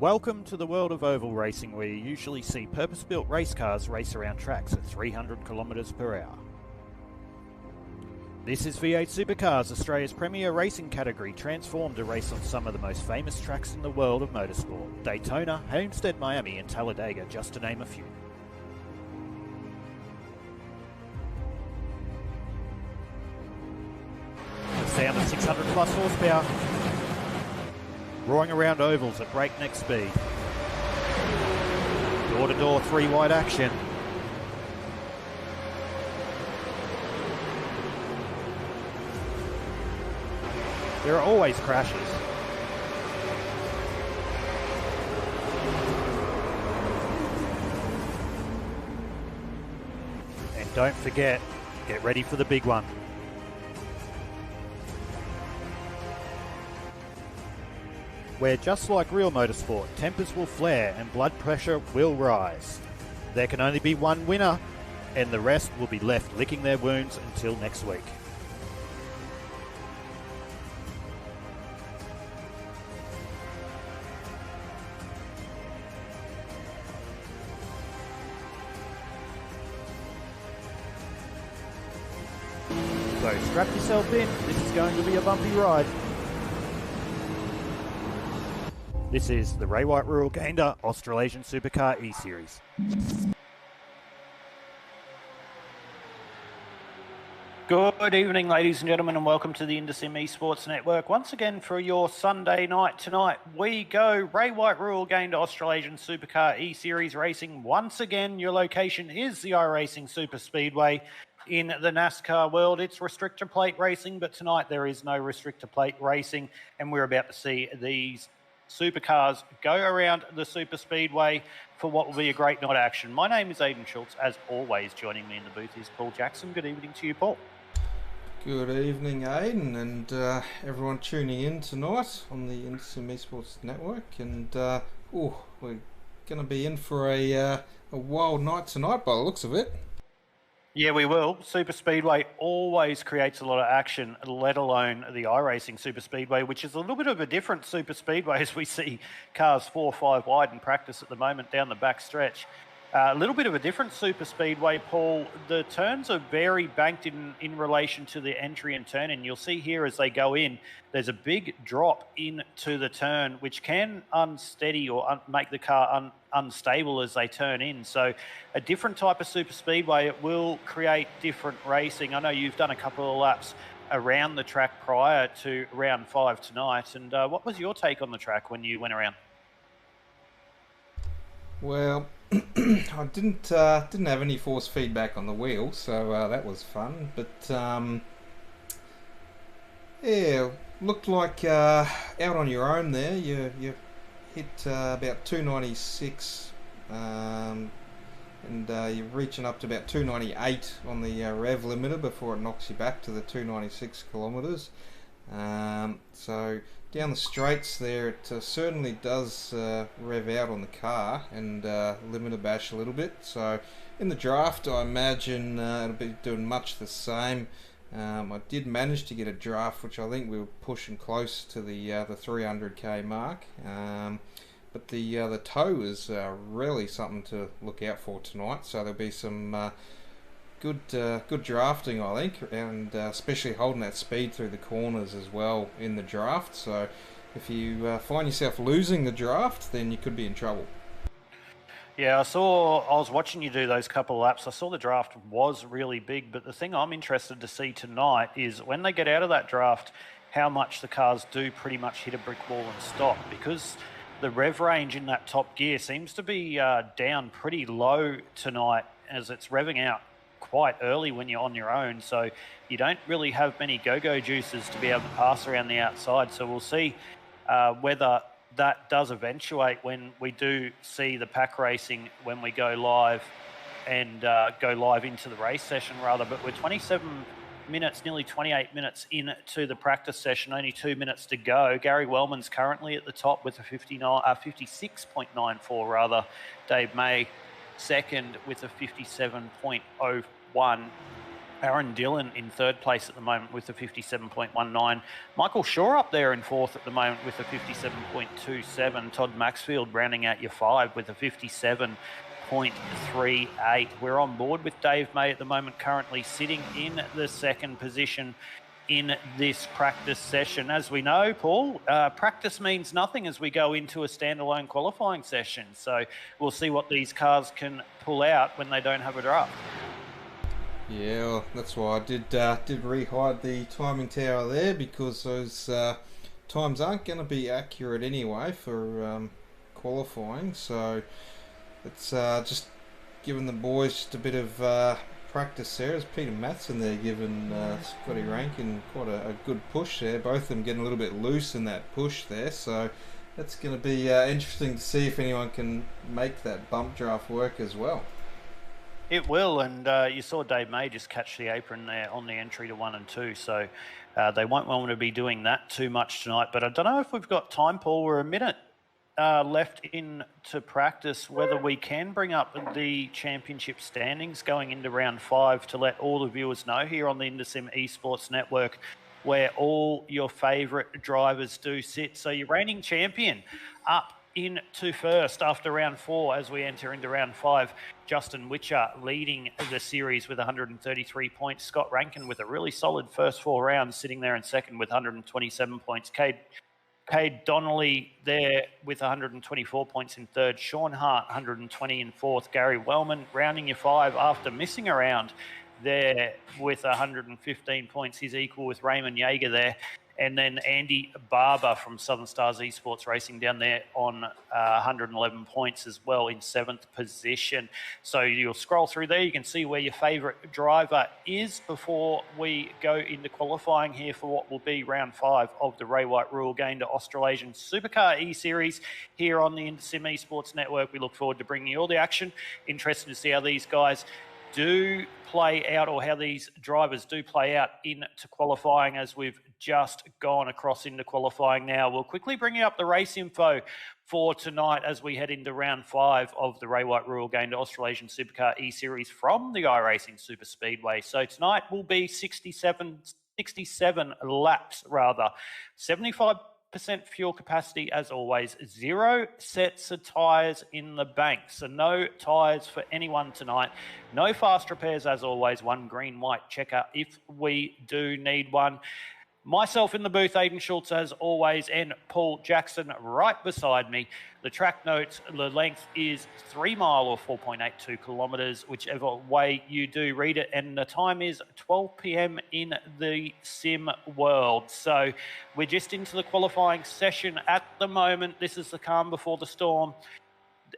Welcome to the world of oval racing, where you usually see purpose-built race cars race around tracks at 300 kilometres per hour. This is V8 Supercars, Australia's premier racing category, transformed to race on some of the most famous tracks in the world of motorsport: Daytona, Homestead, Miami and Talladega, just to name a few. The sound of 600 plus horsepower, roaring around ovals at breakneck speed. Door-to-door three-wide action. There are always crashes. And don't forget, get ready for the big one. Where, just like real motorsport, tempers will flare and blood pressure will rise. There can only be one winner, and the rest will be left licking their wounds until next week. So strap yourself in, this is going to be a bumpy ride. This is the RayWhite Gayndah Australasian SUPERCARS eSeries. Good evening, ladies and gentlemen, and welcome to the InterSim Esports Network. Once again, for your Sunday night tonight, we go RayWhite Gayndah Australasian SUPERCARS eSeries racing. Once again, your location is the iRacing Super Speedway. In the NASCAR world, it's restrictor plate racing, but tonight there is no restrictor plate racing, and we're about to see these supercars go around the Super Speedway for what will be a great night of action. My name is Aidan Schultz. As always, joining me in the booth is Paul Jackson. Good evening to you, Paul. Good evening, Aidan, and everyone tuning in tonight on the InterSim Esports Network. And we're going to be in for a wild night tonight by the looks of it. Yeah, we will. Super Speedway always creates a lot of action, let alone the iRacing Super Speedway, which is a little bit of a different Super Speedway as we see cars 4 or 5 wide in practice at the moment down the back stretch. A little bit of a different Super Speedway, Paul. The turns are very banked in relation to the entry and turn in. You'll see here as they go in, there's a big drop into the turn, which can unsteady or make the car unstable as they turn in. So a different type of Super Speedway, it will create different racing. I know you've done a couple of laps around the track prior to round 5 tonight. And what was your take on the track when you went around? Well, I didn't have any force feedback on the wheel, so that was fun. But yeah, looked like out on your own there. You hit about 296, and you're reaching up to about 298 on the rev limiter before it knocks you back to the 296 kilometres. So down the straights there, it certainly does rev out on the car and limiter bash a little bit. So in the draft, I imagine it'll be doing much the same. I did manage to get a draft, which I think we were pushing close to the 300k mark. But the toe is really something to look out for tonight. So there'll be some good drafting, I think, and especially holding that speed through the corners as well in the draft. So if you find yourself losing the draft, then you could be in trouble. Yeah, I was watching you do those couple of laps. I saw the draft was really big, but the thing I'm interested to see tonight is when they get out of that draft, how much the cars do pretty much hit a brick wall and stop, because the rev range in that top gear seems to be down pretty low tonight as it's revving out quite early when you're on your own, so you don't really have many go-go juices to be able to pass around the outside. So we'll see whether that does eventuate when we do see the pack racing when we go live and go live into the race session rather. But we're 27 minutes, nearly 28 minutes into the practice session, only 2 minutes to go. Gary Wellman's currently at the top with a 56.94 rather. Dave May second with a 57.01. Aaron Dillon in third place at the moment with a 57.19. Michael Shaw up there in fourth at the moment with a 57.27. Todd Maxfield rounding out your five with a 57.38. We're on board with Dave May at the moment, currently sitting in the second position in this practice session. As we know, Paul, practice means nothing as we go into a standalone qualifying session. So we'll see what these cars can pull out when they don't have a draft. Yeah, well, that's why I did rehide the timing tower there, because those times aren't going to be accurate anyway for qualifying. So it's just giving the boys just a bit of practice there. As Peter Matson there giving Scotty Rankin quite a good push there. Both of them getting a little bit loose in that push there. So that's going to be interesting to see if anyone can make that bump draft work as well. It will, and you saw Dave May just catch the apron there on the entry to 1 and 2, so they won't want to be doing that too much tonight. But I don't know if we've got time, Paul. We're a minute left into practice, whether we can bring up the championship standings going into round 5 to let all the viewers know here on the IndySim Esports Network where all your favourite drivers do sit. So your reigning champion up into first after round 4 as we enter into round 5. Justin Witcher leading the series with 133 points. Scott Rankin with a really solid first 4 rounds, sitting there in second with 127 points. Cade Donnelly there with 124 points in third. Sean Hart, 120 in fourth. Gary Wellman rounding your 5 after missing a round there with 115 points. He's equal with Raymond Yeager there. And then Andy Barber from Southern Stars Esports Racing down there on 111 points as well in 7th position. So you'll scroll through there. You can see where your favourite driver is before we go into qualifying here for what will be round 5 of the RayWhite Rule Gayndah Australasian SUPERCAR eSeries here on the IndySim Esports Network. We look forward to bringing you all the action. Interested to see how these guys do play out, or how these drivers do play out into qualifying as we've just gone across into qualifying now. We'll quickly bring you up the race info for tonight as we head into round 5 of the RayWhite Rural Gayndah Australasian SUPERCAR eSeries from the iRacing Super Speedway. So tonight will be 67 laps rather, 75% fuel capacity as always, 0 sets of tyres in the bank, so no tyres for anyone tonight, no fast repairs as always, 1 green white checker if we do need one. Myself in the booth, Aidan Schultz as always, and Paul Jackson right beside me. The track notes, the length is 3 mile or 4.82 kilometres, whichever way you do read it, and the time is 12 p.m. in the sim world. So we're just into the qualifying session at the moment. This is the calm before the storm.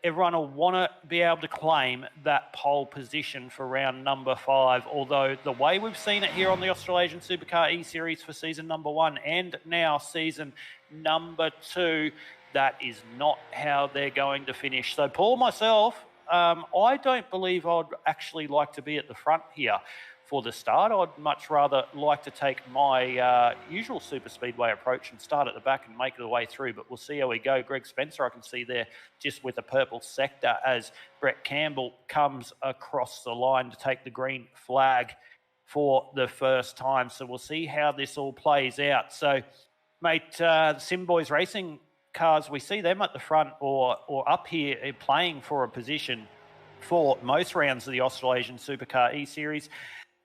Everyone will want to be able to claim that pole position for round number 5, although the way we've seen it here on the Australasian SUPERCAR eSeries for season number 1 and now season number 2, that is not how they're going to finish. So Paul, myself, I don't believe I'd actually like to be at the front here for the start. I'd much rather like to take my usual super speedway approach and start at the back and make the way through, but we'll see how we go. Greg Spencer I can see there just with a purple sector as Brett Campbell comes across the line to take the green flag for the first time. So we'll see how this all plays out. So mate, Sim Boys Racing cars, we see them at the front or up here playing for a position for most rounds of the Australasian SUPERCAR eSeries.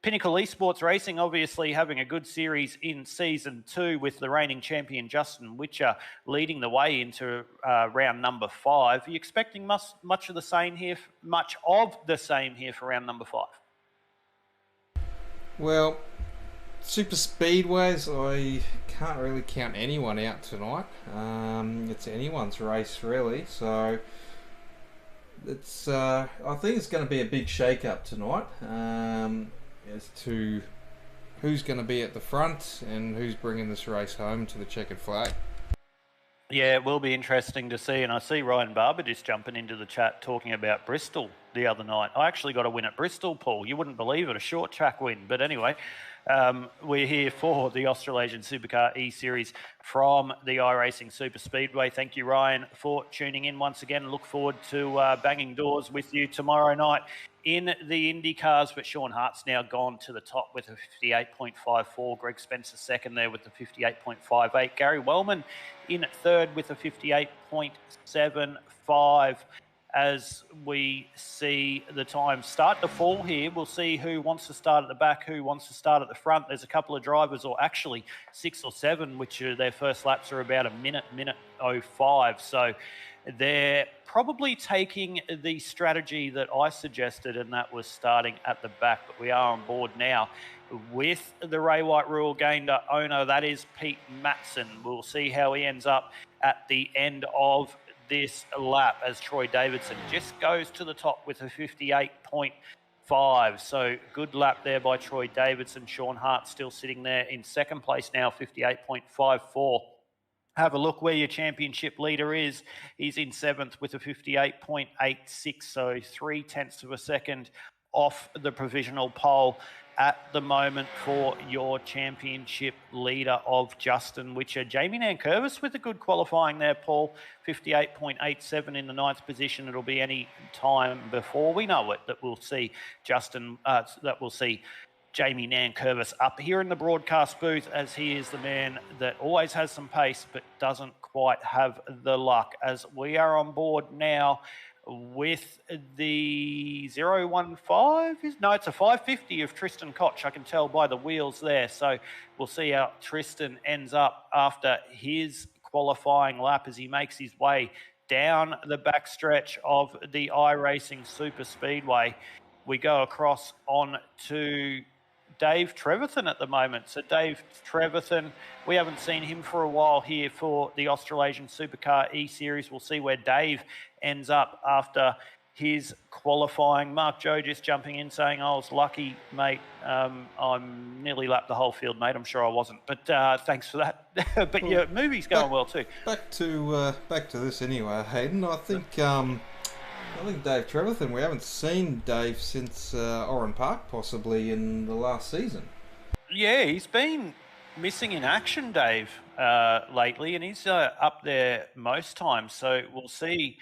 Pinnacle Esports Racing obviously having a good series in Season 2 with the reigning champion Justin Witcher leading the way into round number 5. Are you expecting much of the same here for round number 5? Well, super speedways, I can't really count anyone out tonight. It's anyone's race really, so it's I think it's going to be a big shake-up tonight. As to who's going to be at the front and who's bringing this race home to the checkered flag. Yeah, it will be interesting to see. And I see Ryan Barber just jumping into the chat talking about Bristol the other night. I actually got a win at Bristol, Paul. You wouldn't believe it, a short track win. But anyway, we're here for the Australasian Supercar eSeries from the iRacing Super Speedway. Thank you, Ryan, for tuning in once again. Look forward to banging doors with you tomorrow night in the Indy cars, but Sean Hart's now gone to the top with a 58.54. Greg Spencer second there with the 58.58. Gary Wellman in third with a 58.75. As we see the time start to fall here, we'll see who wants to start at the back, who wants to start at the front. There's a couple of drivers, or actually 6 or 7, which their first laps are about a minute 05. So they're probably taking the strategy that I suggested, and that was starting at the back. But we are on board now with the RayWhite Rural Gayndah owner. That is Pete Matson. We'll see how he ends up at the end of this lap as Troy Davidson just goes to the top with a 58.5. So good lap there by Troy Davidson. Sean Hart still sitting there in second place now, 58.54. Have a look where your championship leader is. He's in seventh with a 58.86, so 0.3 of a second off the provisional pole at the moment for your championship leader of Justin Witcher. Jamie Nankervis with a good qualifying there, Paul. 58.87 in the ninth position. It'll be any time before we know it that we'll see Jamie Nankervis up here in the broadcast booth, as he is the man that always has some pace but doesn't quite have the luck. As we are on board now with the 015, no, it's a 550 of Tristan Koch. I can tell by the wheels there. So we'll see how Tristan ends up after his qualifying lap as he makes his way down the backstretch of the iRacing Super Speedway. We go across on to Dave Trevathan at the moment. So Dave Trevathan, we haven't seen him for a while here for the Australasian Supercar eSeries. We'll see where Dave ends up after his qualifying. Mark Joe just jumping in saying, I was lucky, mate. I'm nearly lapped the whole field, mate. I'm sure I wasn't, but thanks for that. But your movie's going well too. Back to this anyway, Hayden. I think Dave Trevathan, we haven't seen Dave since Oran Park possibly in the last season. Yeah, he's been missing in action, Dave, lately, and he's up there most times. So we'll see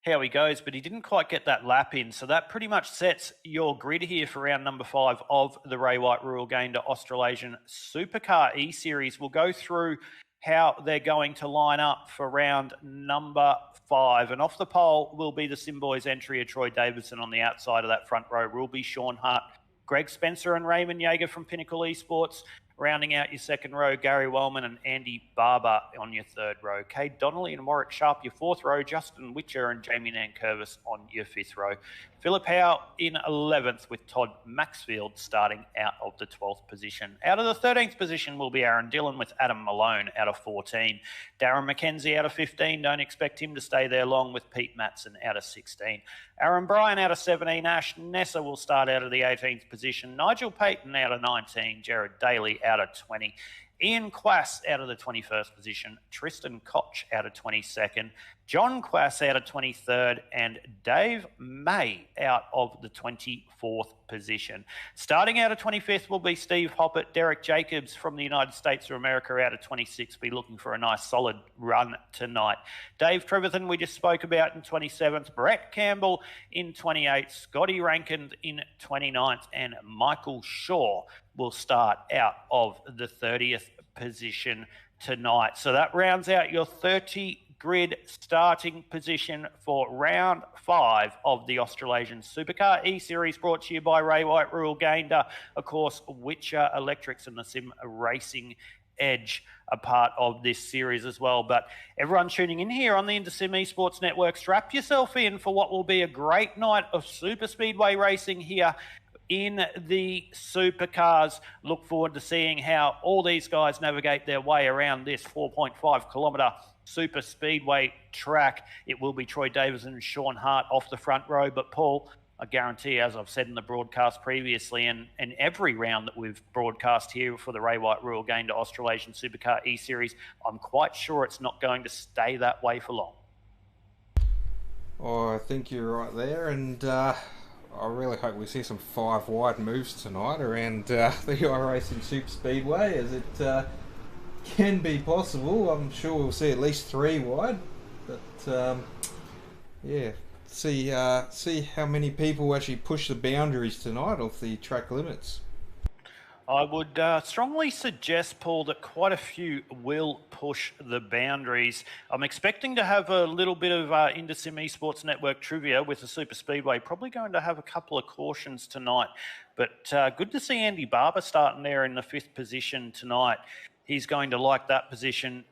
how he goes, but he didn't quite get that lap in. So that pretty much sets your grid here for round number 5 of the RayWhite Rural Gayndah Australasian Supercar eSeries. We'll go through how they're going to line up for round number 5. And off the pole will be the Simboys entry of Troy Davidson. On the outside of that front row will be Sean Hart, Greg Spencer and Raymond Yeager from Pinnacle Esports. Rounding out your second row, Gary Wellman and Andy Barber on your third row. Cade Donnelly and Warwick Sharp, your fourth row. Justin Witcher and Jamie Nankervis on your fifth row. Philip Howe in 11th with Todd Maxfield starting out of the 12th position. Out of the 13th position will be Aaron Dillon with Adam Malone out of 14. Darren McKenzie out of 15. Don't expect him to stay there long with Pete Matson out of 16. Aaron Bryan out of 17. Ash Nessa will start out of the 18th position. Nigel Payton out of 19. Jared Daly out of 20. Ian Quass out of the 21st position. Tristan Koch out of 22nd. John Quass out of 23rd. And Dave May out of the 24th position. Starting out of 25th will be Steve Hoppett. Derek Jacobs from the United States of America out of 26th. Be looking for a nice solid run tonight. Dave Trevathan we just spoke about in 27th. Brett Campbell in 28th. Scotty Rankin in 29th. And Michael Shaw will start out of the 30th position tonight. So that rounds out your 30 grid starting position for round 5 of the Australasian Supercar eSeries, brought to you by RayWhite Rural Gayndah. Of course, Witcher Electrics and the Sim Racing Edge are part of this series as well. But everyone tuning in here on the Intersim Esports Network, strap yourself in for what will be a great night of super speedway racing here in the supercars. Look forward to seeing how all these guys navigate their way around this 4.5 kilometre super speedway track. It will be Troy Davis and Sean Hart off the front row. But Paul, I guarantee, as I've said in the broadcast previously, and every round that we've broadcast here for the RayWhite Royal Gayndah Australasian Supercar eSeries, I'm quite sure it's not going to stay that way for long. Oh, I think you're right there, and I really hope we see some 5 wide moves tonight around the iRacing Super Speedway, as it can be possible. I'm sure we'll see at least 3 wide, but yeah, see how many people actually push the boundaries tonight off the track limits. I would strongly suggest, Paul, that quite a few will push the boundaries. I'm expecting to have a little bit of InterSim Esports Network trivia with the Super Speedway. Probably going to have a couple of cautions tonight. But good to see Andy Barber starting there in the 5th position tonight. He's going to like that position.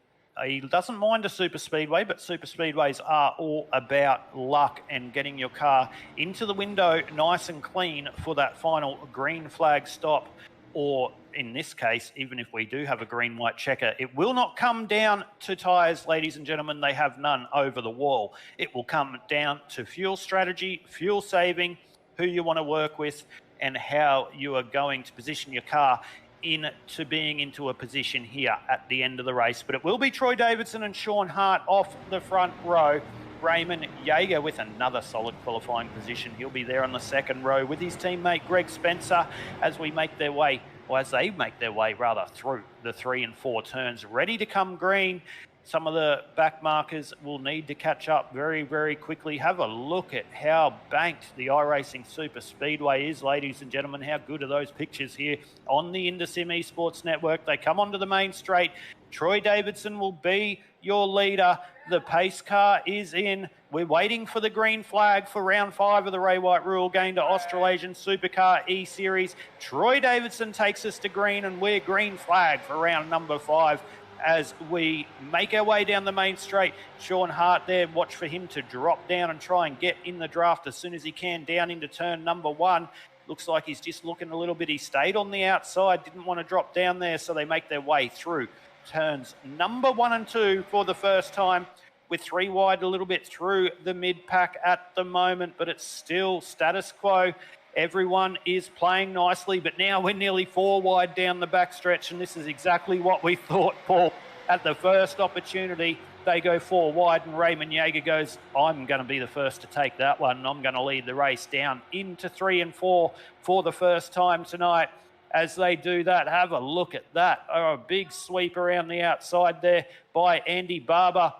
He doesn't mind a super speedway, but super speedways are all about luck and getting your car into the window nice and clean for that final green flag stop. Or in this case, even if we do have a green-white checker, it will not come down to tyres, ladies and gentlemen. They have none over the wall. It will come down to fuel strategy, fuel saving, who you want to work with, and how you are going to position your car into being into a position here at the end of the race. But it will be Troy Davidson and Sean Hart off the front row. Raymond Jaeger with another solid qualifying position. He'll be there on the 2nd row with his teammate Greg Spencer as they make their way rather through the 3 and 4 turns, ready to come green. Some of the back markers will need to catch up very, very quickly. Have a look at how banked the iRacing Super Speedway is, ladies and gentlemen. How good are those pictures here on the InterSim Esports Network? They come onto the main straight. Troy Davidson will be your leader. The pace car is in. We're waiting for the green flag for round 5 of the RayWhite Royal Gayndah Australasian Supercar eSeries. Troy Davidson takes us to green, and we're green flag for round number 5 as we make our way down the main straight. Sean Hart there, watch for him to drop down and try and get in the draft as soon as he can down into turn number 1. Looks like he's just looking a little bit. He stayed on the outside, didn't want to drop down there, so they make their way through turns number 1 and 2 for the first time, with 3 wide a little bit through the mid-pack at the moment, but it's still status quo. Everyone is playing nicely, but now we're nearly 4 wide down the backstretch, and this is exactly what we thought, Paul. At the first opportunity, they go 4 wide, and Raymond Jaeger goes, I'm going to be the first to take that one, and I'm going to lead the race down into 3 and 4 for the first time tonight. As they do that, have a look at that. Oh, a big sweep around the outside there by Andy Barber.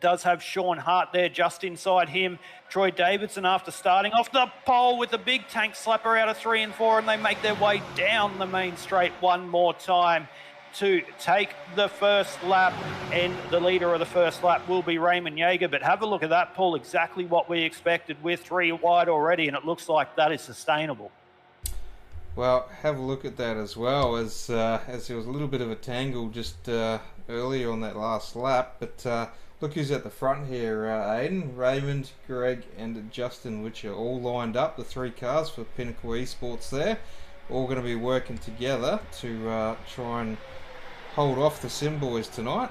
Does have Sean Hart there just inside him. Troy Davidson, after starting off the pole with a big tank slapper out of 3 and 4, and they make their way down the main straight one more time to take the first lap, and the leader of the first lap will be Raymond Jaeger. But have a look at that, Paul, exactly what we expected with 3 wide already, and it looks like that is sustainable. Well, have a look at that as well, as there was a little bit of a tangle just earlier on that last lap. But look who's at the front here, Aiden, Raymond, Greg and Justin, which are all lined up, the 3 cars for Pinnacle Esports there. All going to be working together to try and hold off the Sim Boys tonight.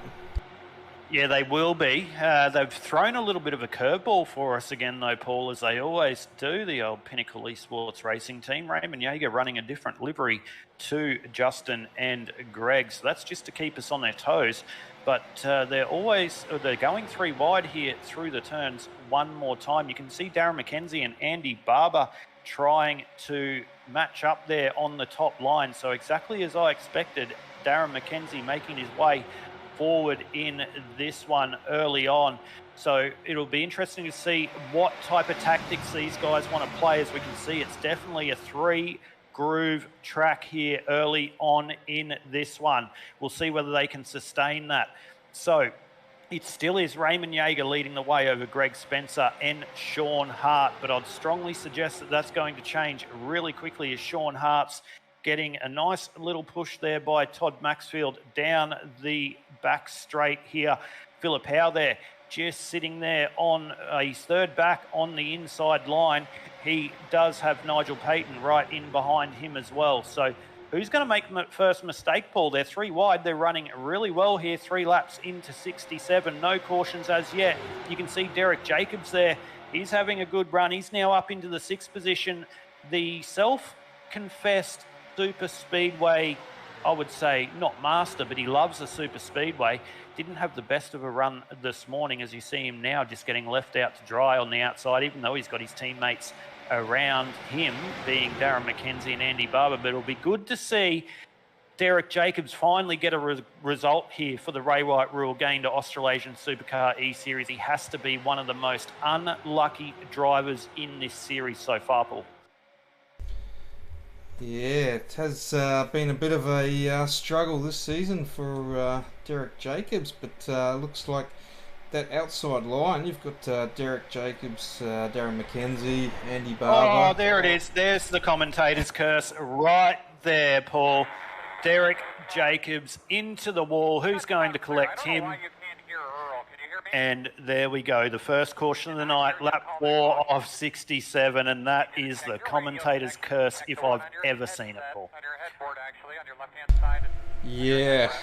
Yeah, they will be. They've thrown a little bit of a curveball for us again, though, Paul, as they always do, the old Pinnacle Esports racing team. Raymond Jaeger running a different livery to Justin and Greg, so that's just to keep us on their toes. But they're going 3 wide here through the turns one more time. You can see Darren McKenzie and Andy Barber trying to match up there on the top line. So exactly as I expected, Darren McKenzie making his way forward in this one early on. So it'll be interesting to see what type of tactics these guys want to play. As we can see, it's definitely a 3-groove track here early on in this one. We'll see whether they can sustain that. So it still is Raymond Jaeger leading the way over Greg Spencer and Sean Hart, but I'd strongly suggest that that's going to change really quickly as Sean Hart's getting a nice little push there by Todd Maxfield down the back straight here. Philip Howe there, just sitting there on his 3rd back on the inside line. He does have Nigel Payton right in behind him as well. So who's going to make the first mistake, Paul? They're 3 wide. They're running really well here, 3 laps into 67. No cautions as yet. You can see Derek Jacobs there He's having a good run. He's now up into the 6th position. The self-confessed super speedway, I would say, not master, but he loves the super speedway. Didn't have the best of a run this morning, as you see him now just getting left out to dry on the outside, even though he's got his teammates around him, being Darren McKenzie and Andy Barber. But it'll be good to see Derek Jacobs finally get a result here for the RayWhite Rule Gayndah Australasian SUPERCAR eSeries. He has to be one of the most unlucky drivers in this series so far, Paul. Yeah, it has been a bit of a struggle this season for Derek Jacobs, but looks like that outside line, you've got Derek Jacobs, Darren McKenzie, Andy Barber. Oh, there it is. There's the commentator's curse right there, Paul. Derek Jacobs into the wall. Who's going to collect him? And there we go. The first caution of the night, lap 4 of 67. And that is the commentator's curse if I've ever seen it, Paul. Yeah.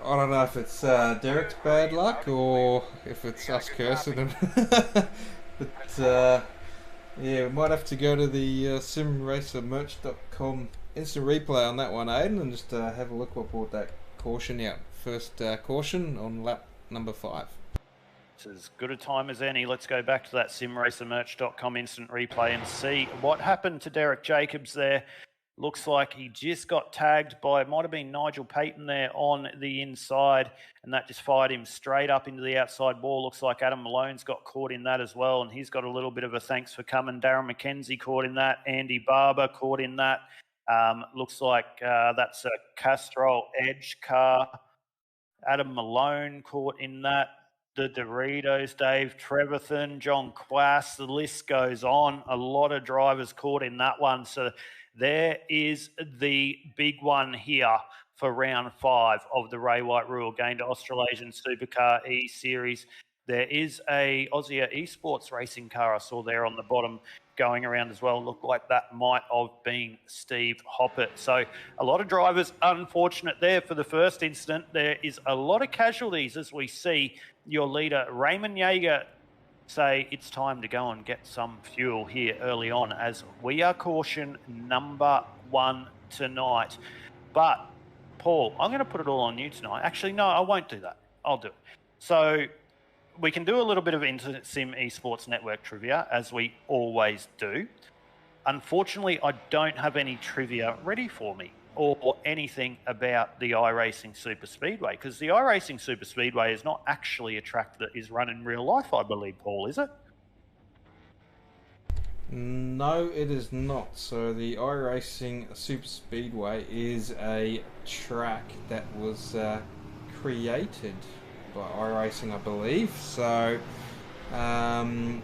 I don't know if it's Derek's bad luck or if it's us cursing him. But yeah, we might have to go to the simracermerch.com instant replay on that one, Aiden, and just have a look what brought that caution out. First caution on lap number 5. It's as good a time as any. Let's go back to that simracermerch.com instant replay and see what happened to Derek Jacobs there. Looks like he just got tagged by, it might have been Nigel Payton there on the inside, and that just fired him straight up into the outside wall. Looks like Adam Malone's got caught in that as well, and he's got a little bit of a thanks for coming. Darren McKenzie caught in that. Andy Barber caught in that. Looks like that's a Castrol Edge car. Adam Malone caught in that. The Doritos, Dave Trevathan, John Quass, the list goes on. A lot of drivers caught in that one. So there is the big one here for round 5 of the RayWhite Rule Gayndah Australasian SUPERCAR eSeries. There is a Aussie eSports racing car I saw there on the bottom going around as well. Looked like that might have been Steve Hoppett. So a lot of drivers unfortunate there for the first incident. There is a lot of casualties as we see your leader Raymond Yeager say it's time to go and get some fuel here early on, as we are caution number 1 tonight. But Paul, I'm going to put it all on you tonight. Actually, no, I won't do that. I'll do it. So we can do a little bit of Internet Sim Esports Network trivia, as we always do. Unfortunately, I don't have any trivia ready for me or anything about the iRacing Super Speedway, because the iRacing Super Speedway is not actually a track that is run in real life, I believe, Paul, is it? No, it is not. So the iRacing Super Speedway is a track that was created by iRacing, I believe. So in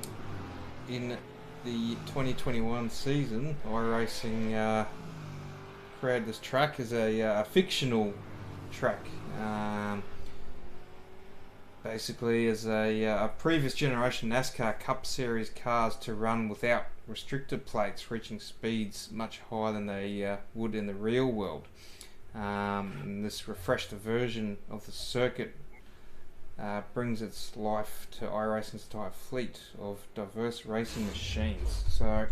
the 2021 season, iRacing created this track as a fictional track, basically as a previous generation NASCAR Cup Series cars to run without restrictor plates, reaching speeds much higher than they would in the real world. And this refreshed version of the circuit brings its life to iRacing's entire fleet of diverse racing machines. So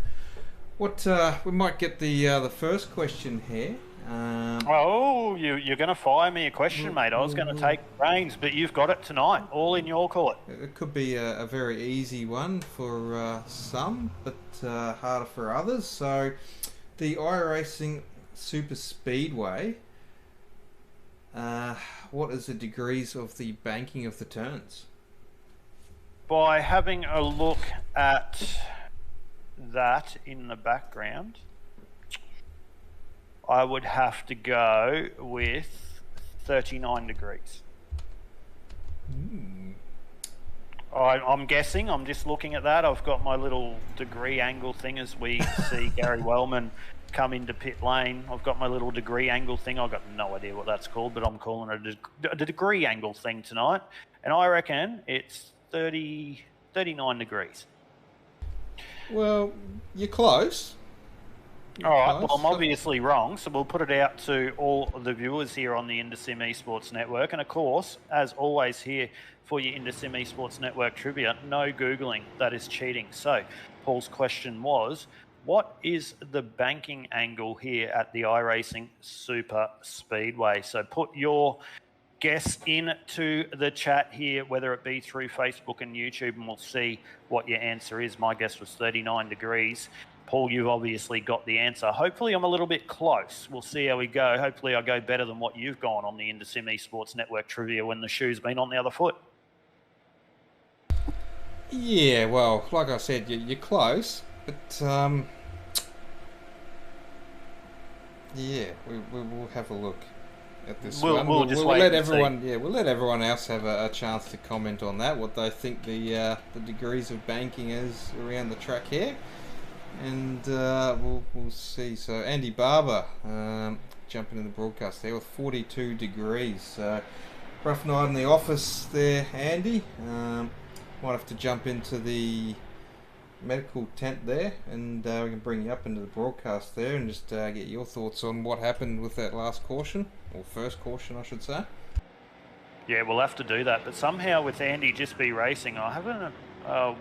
what we might get the first question here. You're going to fire me a question, mate. I was going to take reins, but you've got it tonight. All in your court. It could be a very easy one for some, but harder for others. So the iRacing Super Speedway, what is the degrees of the banking of the turns? By having a look at that in the background, I would have to go with 39 degrees. I'm guessing, I'm just looking at that. I've got my little degree angle thing as we see Gary Wellman come into pit lane. I've got my little degree angle thing. I've got no idea what that's called, but I'm calling it a degree angle thing tonight. And I reckon it's 39 degrees. Well, you're close. All right, well, Close. I'm obviously wrong, so we'll put it out to all the viewers here on the InterSim Esports Network. And of course, as always here for your InterSim Esports Network trivia, no Googling, that is cheating. So Paul's question was, what is the banking angle here at the iRacing Super Speedway? So put your guess into the chat here, whether it be through Facebook and YouTube, and we'll see what your answer is. My guess was 39 degrees. Paul, you've obviously got the answer. Hopefully I'm a little bit close. We'll see how we go. Hopefully I go better than what you've gone on the InterSim Esports Network trivia when the shoe's been on the other foot. Yeah, well, like I said, you're close, but yeah, we'll have a look at this one. We'll just we'll wait let and everyone, see. yeah, we'll let everyone else have a chance to comment on that, what they think the degrees of banking is around the track here, and we'll see. So Andy Barber jumping in the broadcast there with 42 degrees. Rough night in the office there, Andy. Might have to jump into the medical tent there, and we can bring you up into the broadcast there and just get your thoughts on what happened with that last caution, or first caution I should say. Yeah, we'll have to do that. But somehow with Andy just be racing, I have a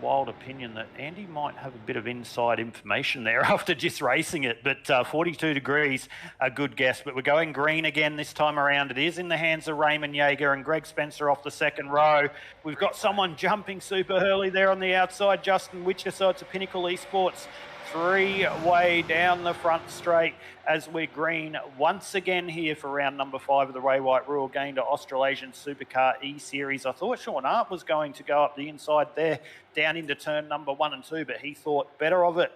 wild opinion that Andy might have a bit of inside information there after just racing it. But 42 degrees, a good guess. But we're going green again this time around. It is in the hands of Raymond Yeager and Greg Spencer off the second row. We've got someone jumping super early there on the outside, Justin Witcher. So it's a Pinnacle Esports three-way down the front straight as we're green once again here for round number 5 of the RayWhite Royal Gayndah Australasian SUPERCAR eSeries. I thought Sean Hart was going to go up the inside there down into turn number 1 and 2, but he thought better of it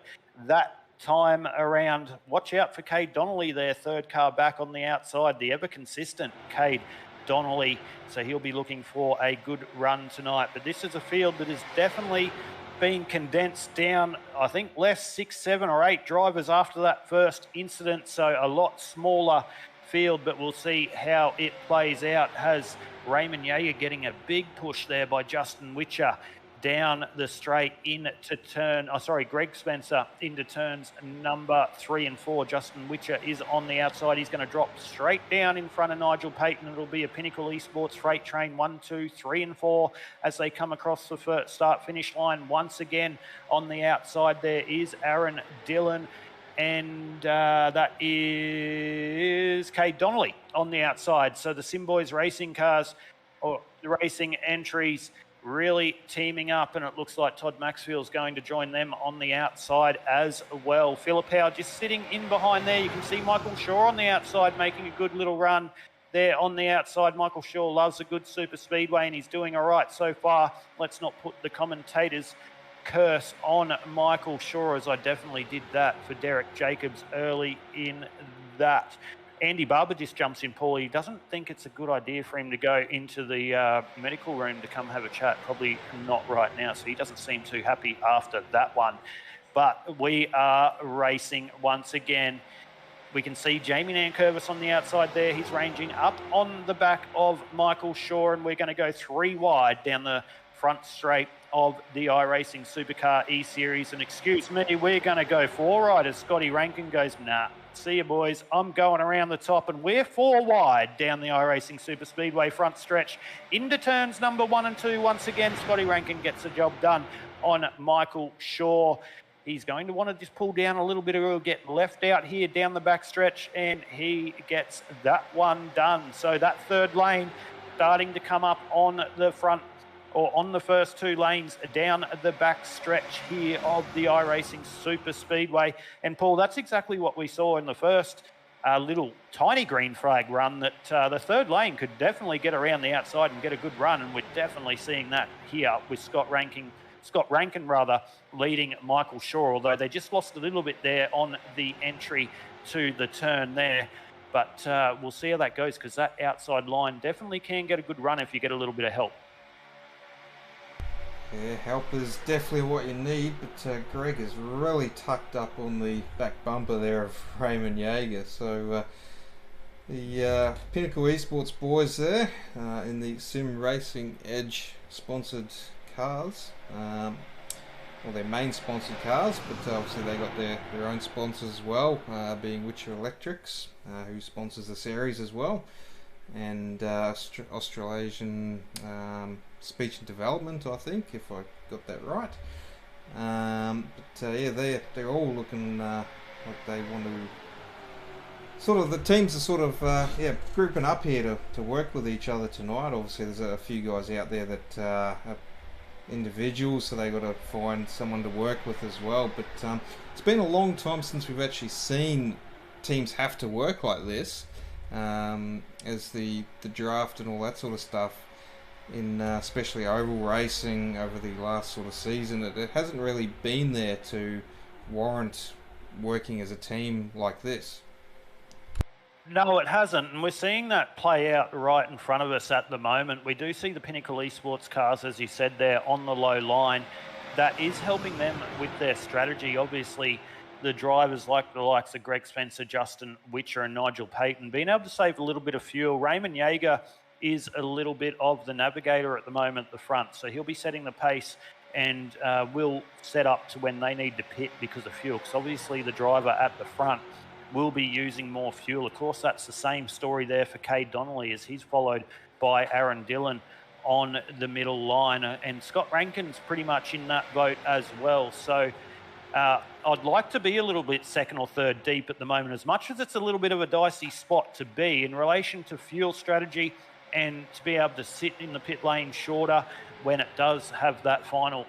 that time around. Watch out for Cade Donnelly there, third car back on the outside, the ever consistent Cade Donnelly. So he'll be looking for a good run tonight. But this is a field that is definitely being condensed down, I think, less 6, 7 or 8 drivers after that first incident. So a lot smaller field, but we'll see how it plays out. Has Raymond Yeager getting a big push there by Justin Witcher down the straight into Greg Spencer into turns number 3 and 4. Justin Witcher is on the outside. He's going to drop straight down in front of Nigel Payton. It'll be a Pinnacle Esports freight train 1, 2, 3 and 4 as they come across the first start-finish line. Once again on the outside there is Aaron Dillon, and that is Cade Donnelly on the outside. So the Simboys racing cars, or the racing entries, really teaming up, and it looks like Todd Maxfield's going to join them on the outside as well. Philippou just sitting in behind there. You can see Michael Shaw on the outside making a good little run there on the outside. Michael Shaw loves a good super speedway, and he's doing all right so far. Let's not put the commentators' curse on Michael Shaw, as I definitely did that for Derek Jacobs early in that. Andy Barber just jumps in, Paul. He doesn't think it's a good idea for him to go into the medical room to come have a chat. Probably not right now, so he doesn't seem too happy after that one. But we are racing once again. We can see Jamie Nankervis on the outside there. He's ranging up on the back of Michael Shaw, and we're going to go 3 wide down the front straight of the iRacing SUPERCAR eSeries. And excuse me, we're going to go 4 wide as Scotty Rankin goes, nah, see you boys, I'm going around the top, and we're 4 wide down the iRacing Super Speedway front stretch into turns number 1 and 2. Once again, Scotty Rankin gets the job done on Michael Shaw. He's going to want to just pull down a little bit, or he'll get left out here down the back stretch, and he gets that one done. So that third lane starting to come up on the front, or on the first 2 lanes down the back stretch here of the iRacing Super Speedway. And Paul, that's exactly what we saw in the first little tiny green flag run, that the third lane could definitely get around the outside and get a good run. And we're definitely seeing that here with Scott Rankin leading Michael Shaw, although they just lost a little bit there on the entry to the turn there. But we'll see how that goes, because that outside line definitely can get a good run if you get a little bit of help. Yeah, help is definitely what you need, but Greg is really tucked up on the back bumper there of Raymond Yeager. So the Pinnacle Esports boys there in the Sim Racing Edge sponsored cars or their main sponsored cars, but obviously they got their own sponsors as well, being Witcher Electrics, who sponsors the series as well, and Australasian Speech and Development, I think, if I got that right. Yeah, they're all looking like they want to sort of, the teams are sort of grouping up here to work with each other tonight. Obviously there's a few guys out there that are individuals, so they got to find someone to work with as well, but it's been a long time since we've actually seen teams have to work like this, as the draft and all that sort of stuff in especially oval racing over the last sort of season, it hasn't really been there to warrant working as a team like this. No, it hasn't, and we're seeing that play out right in front of us at the moment. We do see the Pinnacle Esports cars, as you said there, on the low line. That is helping them with their strategy. Obviously, the drivers like the likes of Greg Spencer, Justin Witcher and Nigel Payton being able to save a little bit of fuel. Raymond Jaeger is a little bit of the navigator at the moment at the front, so he'll be setting the pace and will set up to when they need to pit because of fuel, because obviously the driver at the front will be using more fuel. Of course, that's the same story there for Cade Donnelly, as he's followed by Aaron Dillon on the middle line, and Scott Rankin's pretty much in that boat as well. So I'd like to be a little bit second or third deep at the moment, as much as it's a little bit of a dicey spot to be in relation to fuel strategy, and to be able to sit in the pit lane shorter when it does have that final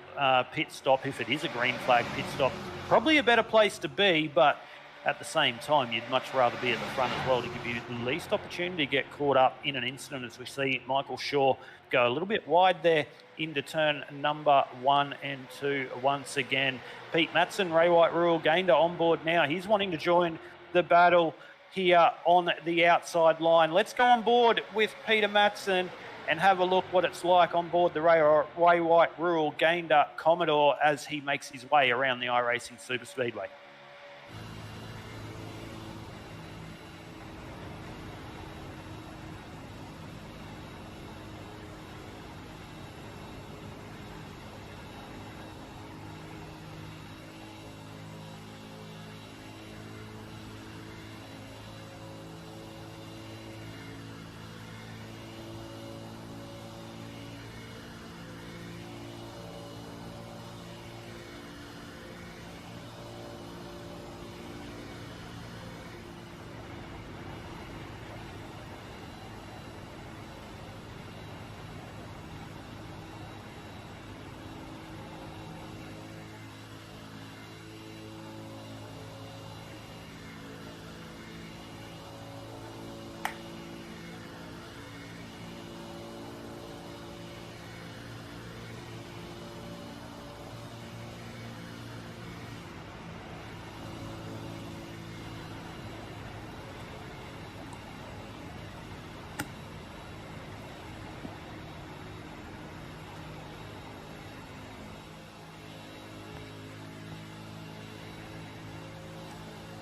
pit stop, if it is a green flag pit stop. Probably a better place to be, but at the same time, you'd much rather be at the front as well to give you the least opportunity to get caught up in an incident, as we see Michael Shaw go a little bit wide there into turn number 1 and 2 once again. Pete Matson, RayWhite Rural, Gayndah on board now. He's wanting to join the battle here on the outside line. Let's go on board with Peter Matson and have a look what it's like on board the RayWhite Rural Gayndah Commodore as he makes his way around the iRacing Super Speedway.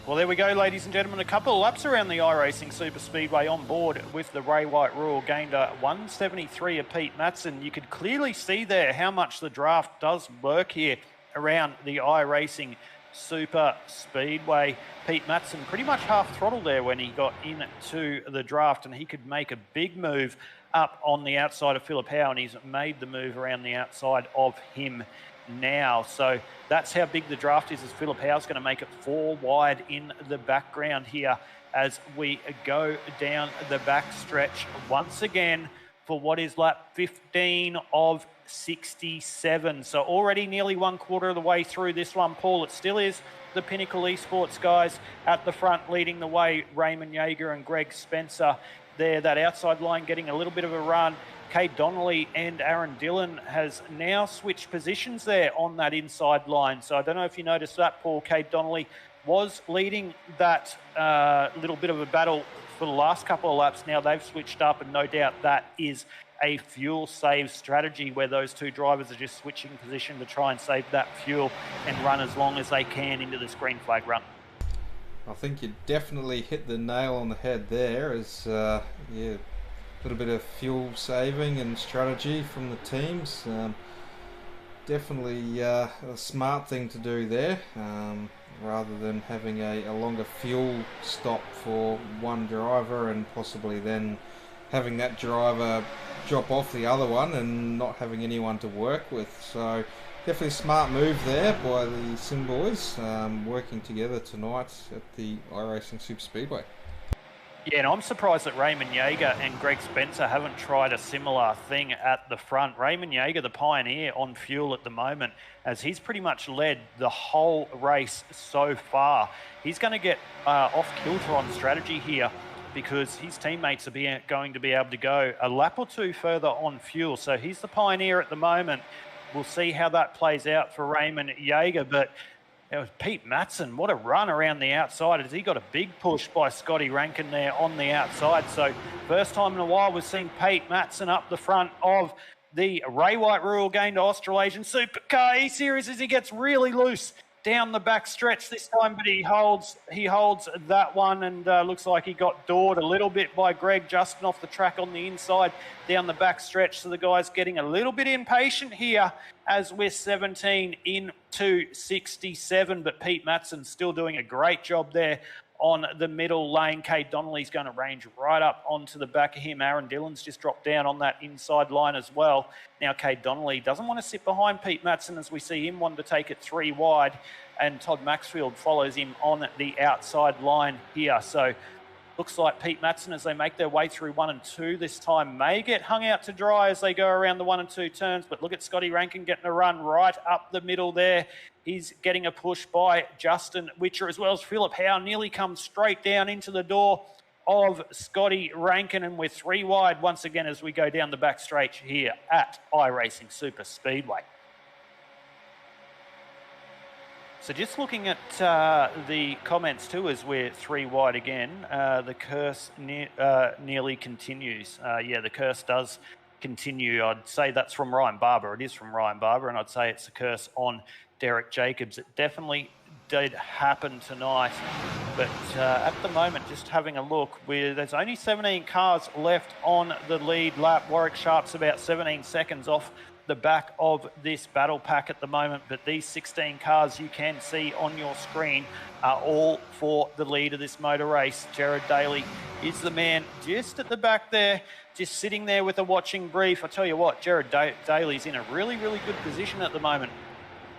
Well, there we go, ladies and gentlemen. A couple of laps around the iRacing Super Speedway on board with the RayWhite Rural Gayndah 173 of Pete Matson. You could clearly see there how much the draft does work here around the iRacing Super Speedway. Pete Matson pretty much half throttle there when he got into the draft, and he could make a big move up on the outside of Philip Howe, and he's made the move around the outside of him now. So that's how big the draft is, as Philip Howe's going to make it 4 wide in the background here as we go down the back stretch once again for what is lap 15 of 67. So already nearly 1/4 of the way through this one, Paul. It still is the Pinnacle Esports guys at the front leading the way. Raymond Jaeger and Greg Spencer there. That outside line getting a little bit of a run. Cade Donnelly and Aaron Dillon has now switched positions there on that inside line. So I don't know if you noticed that, Paul. Cade Donnelly was leading that little bit of a battle for the last couple of laps. Now they've switched up, and no doubt that is a fuel save strategy where those two drivers are just switching position to try and save that fuel and run as long as they can into this green flag run. I think you definitely hit the nail on the head there, as a little bit of fuel saving and strategy from the teams. definitely a smart thing to do there, rather than having a longer fuel stop for one driver and possibly then having that driver drop off the other one and not having anyone to work with. So definitely a smart move there by the Sim boys, working together tonight at the iRacing Super Speedway. Yeah, and I'm surprised that Raymond Yeager and Greg Spencer haven't tried a similar thing at the front. Raymond Yeager, the pioneer on fuel at the moment, as he's pretty much led the whole race so far. He's going to get off kilter on strategy here because his teammates are going to be able to go a lap or two further on fuel. So he's the pioneer at the moment. We'll see how that plays out for Raymond Yeager, but it was Pete Matson. What a run around the outside as he got a big push by Scotty Rankin there on the outside. So first time in a while we've seen Pete Matson up the front of the RayWhite Rural Gayndah Australasian SUPERCARS eSeries as he gets really loose down the back stretch this time, but he holds that one, and looks like he got doored a little bit by Greg Justin off the track on the inside down the back stretch. So the guy's getting a little bit impatient here as we're 17 into 67, but Pete Matson still doing a great job there on the middle lane. Cade Donnelly's going to range right up onto the back of him. Aaron Dillon's just dropped down on that inside line as well. Now Cade Donnelly doesn't want to sit behind Pete Matson as we see him want to take it 3 wide, and Todd Maxfield follows him on the outside line here. So looks like Pete Matson, as they make their way through 1 and 2 this time, may get hung out to dry as they go around the 1 and 2 turns. But look at Scotty Rankin getting a run right up the middle there. He's getting a push by Justin Witcher, as well as Philip Howe nearly comes straight down into the door of Scotty Rankin. And we're 3 wide once again as we go down the back straight here at iRacing Super Speedway. So just looking at the comments too as we're 3 wide again, the curse nearly continues. Yeah, the curse does continue. I'd say that's from Ryan Barber. It is from Ryan Barber, and I'd say it's a curse on Derek Jacobs. It definitely did happen tonight, but at the moment, just having a look, there's only 17 cars left on the lead lap. Warwick Sharp's about 17 seconds off the back of this battle pack at the moment, but these 16 cars you can see on your screen are all for the lead of this motor race. Jared Daly is the man just at the back there, just sitting there with a watching brief. I tell you what, Jared Daly's in a really, really good position at the moment,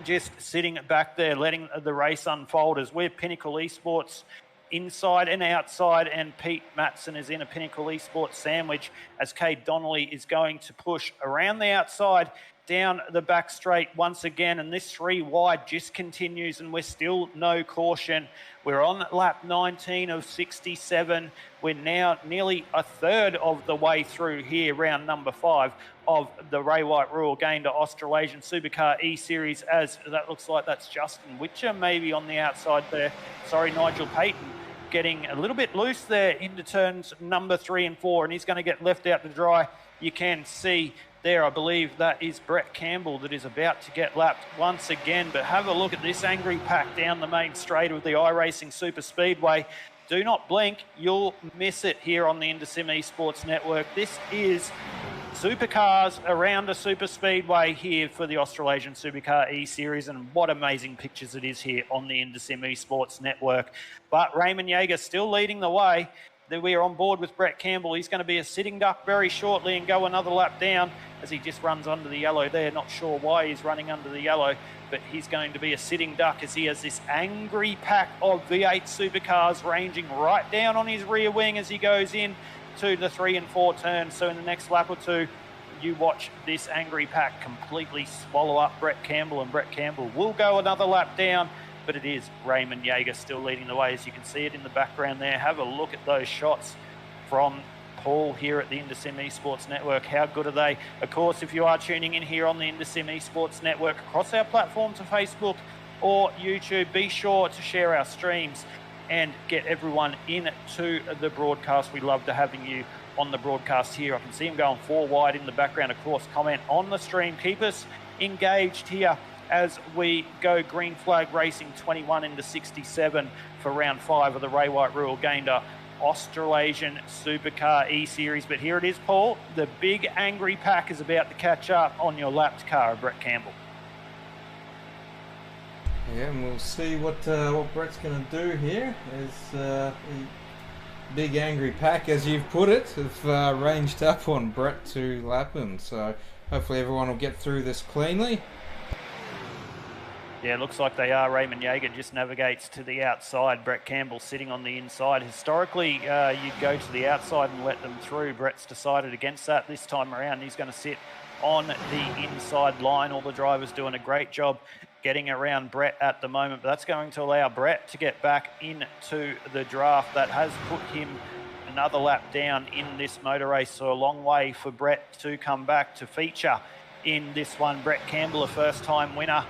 just sitting back there letting the race unfold as we're Pinnacle Esports inside and outside, and Pete Matson is in a Pinnacle Esports sandwich as Cade Donnelly is going to push around the outside down the back straight once again, and this 3 wide just continues, and we're still no caution. We're on lap 19 of 67. We're now nearly a third of the way through here, round number 5 of the RayWhite Rural Gayndah Australasian SUPERCARS eSeries, as that looks like that's Justin Witcher maybe on the outside there. Sorry, Nigel Payton getting a little bit loose there into turns number 3 and 4, and he's going to get left out to dry. You can see there, I believe that is Brett Campbell that is about to get lapped once again. But have a look at this angry pack down the main straight of the iRacing Super Speedway. Do not blink, you'll miss it here on the IndySim Esports Network. This is SUPERCARS around a super speedway here for the Australasian SUPERCARS eSeries, and what amazing pictures it is here on the IndySim Esports Network. But Raymond Yeager still leading the way. We are on board with Brett Campbell. He's going to be a sitting duck very shortly and go another lap down as he just runs under the yellow there. Not sure why he's running under the yellow, but he's going to be a sitting duck as he has this angry pack of V8 supercars ranging right down on his rear wing as he goes in to the 3 and 4 turns. So in the next lap or two, you watch this angry pack completely swallow up Brett Campbell, and Brett Campbell will go another lap down. But it is Raymond Yeager still leading the way, as you can see it in the background there. Have a look at those shots from Paul here at the IndySim Esports Network. How good are they? Of course, if you are tuning in here on the IndySim Esports Network across our platforms of Facebook or YouTube, be sure to share our streams and get everyone into the broadcast. We love to having you on the broadcast here. I can see him going 4 wide in the background. Of course, comment on the stream. Keep us engaged here as we go green flag racing 21 into 67 for round 5 of the RayWhite Rural Gayndah Australasian SUPERCARS eSeries. But here it is, Paul. The big angry pack is about to catch up on your lapped car of Brett Campbell. Yeah, and we'll see what Brett's going to do here. As the big angry pack, as you've put it, have ranged up on Brett to lap him. So hopefully everyone will get through this cleanly. Yeah, it looks like they are. Raymond Yeager just navigates to the outside. Brett Campbell sitting on the inside. Historically, you'd go to the outside and let them through. Brett's decided against that this time around. He's going to sit on the inside line. All the drivers doing a great job getting around Brett at the moment. But that's going to allow Brett to get back into the draft. That has put him another lap down in this motor race. So a long way for Brett to come back to feature in this one. Brett Campbell, a first-time winner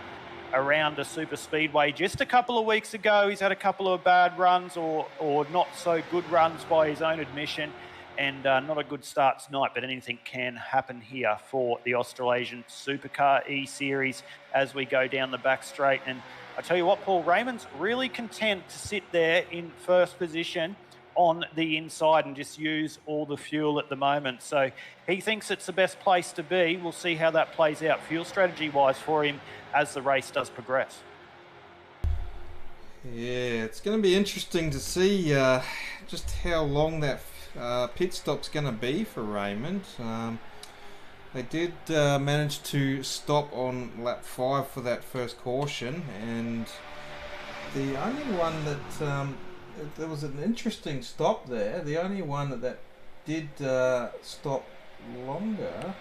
around a super speedway just a couple of weeks ago. He's had a couple of bad runs or not so good runs by his own admission, and not a good start tonight, but anything can happen here for the Australasian Supercar eSeries as we go down the back straight. And I tell you what, Paul, Raymond's really content to sit there in first position on the inside and just use all the fuel at the moment. So he thinks it's the best place to be. We'll see how that plays out fuel strategy wise for him as the race does progress. Yeah, it's going to be interesting to see just how long that pit stop's going to be for Raymond. They did manage to stop on lap 5 for that first caution, and the only one that there was an interesting stop there. The only one that did stop longer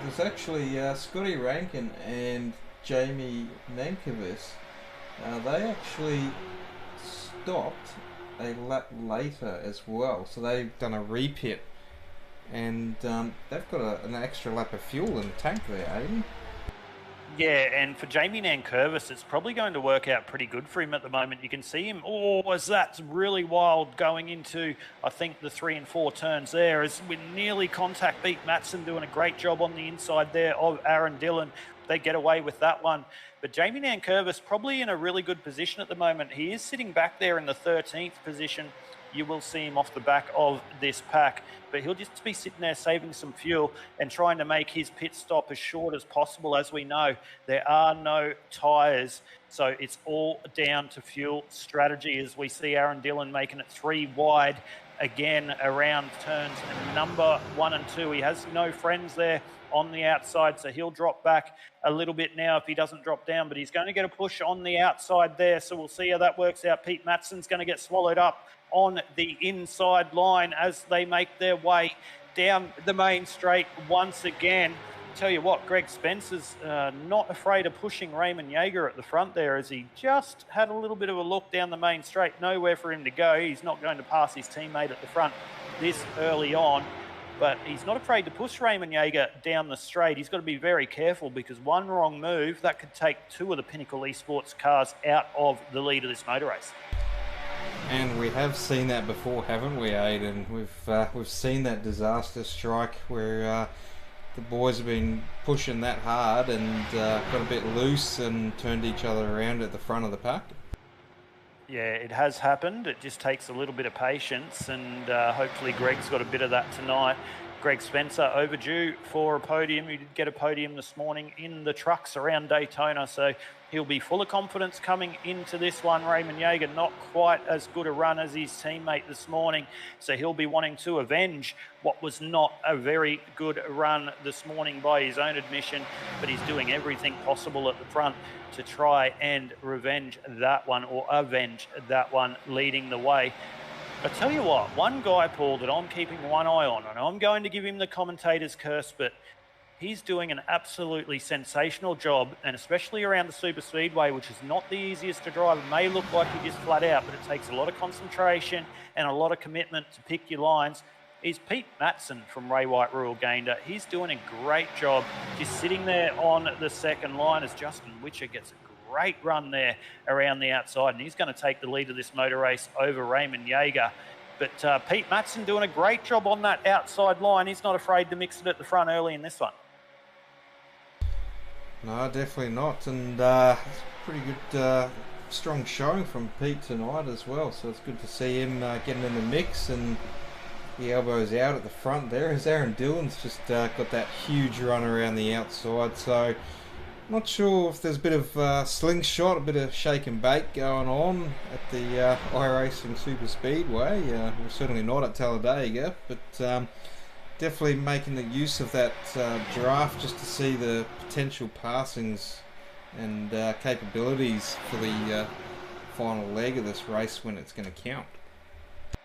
was actually Scotty Rankin and Jamie Nankervis. They actually stopped a lap later as well, so they've done a repit, and they've got an extra lap of fuel in the tank there, Aiden. Yeah, and for Jamie Nankervis, it's probably going to work out pretty good for him at the moment. You can see him, as that's really wild going into, I think, the 3 and 4 turns there, as we nearly contact beat Matson, doing a great job on the inside there of Aaron Dillon. They get away with that one. But Jamie Nankervis probably in a really good position at the moment. He is sitting back there in the 13th position. You will see him off the back of this pack, but he'll just be sitting there saving some fuel and trying to make his pit stop as short as possible. As we know, there are no tyres, so it's all down to fuel strategy, as we see Aaron Dillon making it 3 wide again around turns number 1 and 2. He has no friends there on the outside, so he'll drop back a little bit now if he doesn't drop down, but he's going to get a push on the outside there, so we'll see how that works out. Pete Matson's going to get swallowed up on the inside line as they make their way down the main straight once again. Tell you what, Greg Spencer's not afraid of pushing Raymond Yeager at the front there, as he just had a little bit of a look down the main straight. Nowhere for him to go. He's not going to pass his teammate at the front this early on, but he's not afraid to push Raymond Yeager down the straight. He's got to be very careful, because one wrong move, that could take 2 of the Pinnacle Esports cars out of the lead of this motor race. And we have seen that before, haven't we, Aiden? We've seen that disaster strike where the boys have been pushing that hard and got a bit loose and turned each other around at the front of the pack. Yeah, it has happened. It just takes a little bit of patience, and hopefully Greg's got a bit of that tonight. Greg Spencer overdue for a podium. He did get a podium this morning in the trucks around Daytona, so he'll be full of confidence coming into this one. Raymond Yeager, not quite as good a run as his teammate this morning, so he'll be wanting to avenge what was not a very good run this morning by his own admission, but he's doing everything possible at the front to try and revenge that one, or avenge that one, leading the way. I tell you what, one guy, Paul, that I'm keeping one eye on, and I'm going to give him the commentator's curse, but he's doing an absolutely sensational job, and especially around the super speedway, which is not the easiest to drive. It may look like you're just flat out, but it takes a lot of concentration and a lot of commitment to pick your lines. Is Pete Matson from RayWhite Rural Gayndah. He's doing a great job just sitting there on the second line, as Justin Witcher gets a great run there around the outside, and he's going to take the lead of this motor race over Raymond Yeager. But Pete Matson doing a great job on that outside line. He's not afraid to mix it at the front early in this one. No, definitely not, and it's pretty good, strong showing from Pete tonight as well, so it's good to see him getting in the mix, and the elbows out at the front there, as Aaron Dillon's just got that huge run around the outside. So Not sure if there's a bit of slingshot, a bit of shake and bake going on at the iRacing Super Speedway. We're certainly not at Talladega, but definitely making the use of that draft just to see the potential passings and capabilities for the final leg of this race when it's going to count.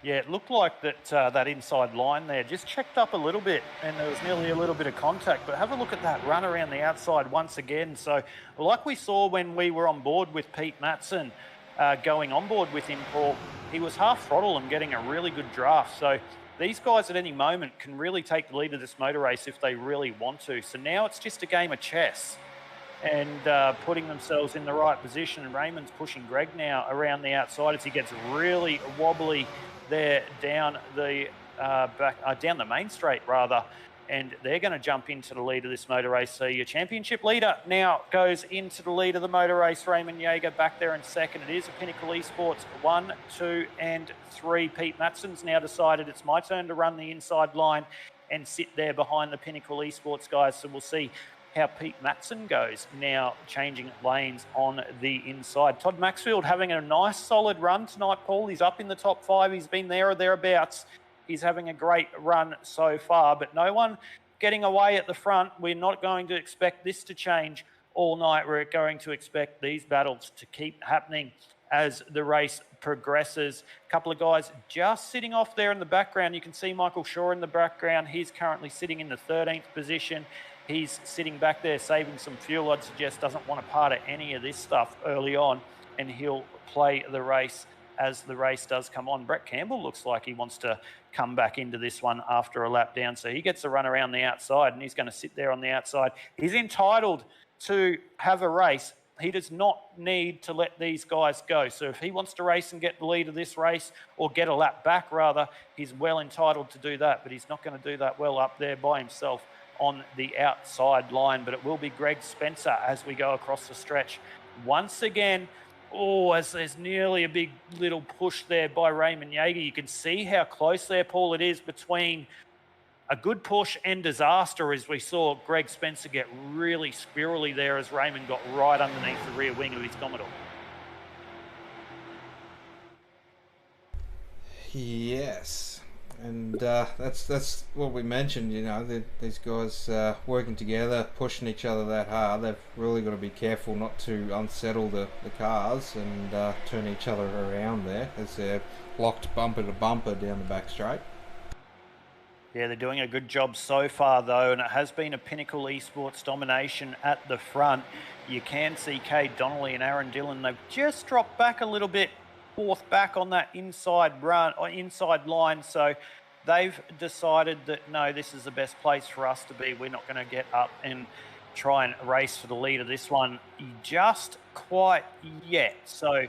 Yeah, it looked like that inside line there just checked up a little bit, and there was nearly a little bit of contact. But have a look at that run around the outside once again. So, like we saw when we were on board with Pete Matson, going on board with him, Paul, he was half throttle and getting a really good draft. So these guys at any moment can really take the lead of this motor race if they really want to. So now it's just a game of chess and putting themselves in the right position. And Raymond's pushing Greg now around the outside as he gets really wobbly there down the down the main straight rather, and they're going to jump into the lead of this motor race. So your championship leader now goes into the lead of the motor race. Raymond Jaeger back there in second. It is a Pinnacle Esports 1, 2 and 3. Pete Matson's now decided it's my turn to run the inside line and sit there behind the Pinnacle Esports guys. So we'll see how Pete Matson goes now, changing lanes on the inside. Todd Maxfield having a nice solid run tonight, Paul. He's up in the top 5. He's been there or thereabouts. He's having a great run so far, but no one getting away at the front. We're not going to expect this to change all night. We're going to expect these battles to keep happening as the race progresses. A couple of guys just sitting off there in the background. You can see Michael Shaw in the background. He's currently sitting in the 13th position. He's sitting back there saving some fuel. I'd suggest doesn't want a part of any of this stuff early on, and he'll play the race as the race does come on. Brett Campbell looks like he wants to come back into this one after a lap down, so he gets a run around the outside, and he's going to sit there on the outside. He's entitled to have a race. He does not need to let these guys go. So if he wants to race and get the lead of this race, or get a lap back rather, he's well entitled to do that, but he's not going to do that well up there by himself on the outside line. But it will be Greg Spencer as we go across the stretch once again. Oh, as there's nearly a big little push there by Raymond Jaeger. You can see how close there, Paul, it is between a good push and disaster, as we saw Greg Spencer get really squirrely there as Raymond got right underneath the rear wing of his Commodore. Yes. And that's what we mentioned, you know, these guys working together, pushing each other that hard. They've really got to be careful not to unsettle the cars and turn each other around there as they're locked bumper to bumper down the back straight. Yeah, they're doing a good job so far, though, and it has been a Pinnacle Esports domination at the front. You can see Cade Donnelly and Aaron Dillon. They've just dropped back a little bit, fourth back on that inside run or inside line, so they've decided that no, this is the best place for us to be. We're not going to get up and try and race for the lead of this one just quite yet. So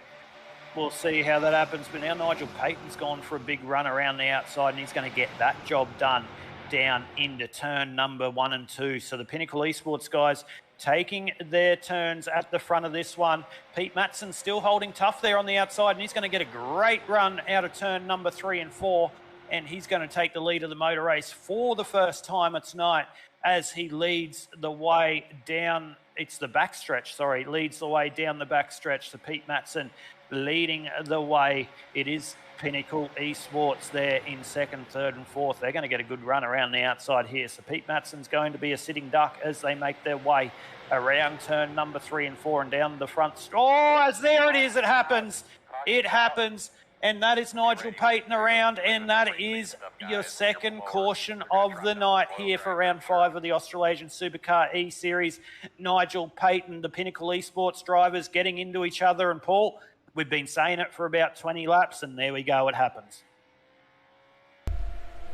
we'll see how that happens. But now Nigel Payton's gone for a big run around the outside, and he's going to get that job done down into turn number 1 and 2. So the Pinnacle Esports guys taking their turns at the front of this one. Pete Matson still holding tough there on the outside, and he's going to get a great run out of turn number 3 and 4, and he's going to take the lead of the motor race for the first time tonight as he leads the way down. It's the backstretch, sorry, leads the way down the backstretch. So Pete Matson leading the way. It is Pinnacle Esports there in second, third and fourth. They're going to get a good run around the outside here. So Pete Matson's going to be a sitting duck as they make their way around turn number 3 and 4 and down the front. Oh, as there it is, it happens. It happens. And that is Nigel Payton around, and that is your second caution of the night here for round 5 of the Australasian Supercar eSeries. Nigel Payton, the Pinnacle Esports drivers getting into each other, and Paul, we've been saying it for about 20 laps, and there we go, it happens.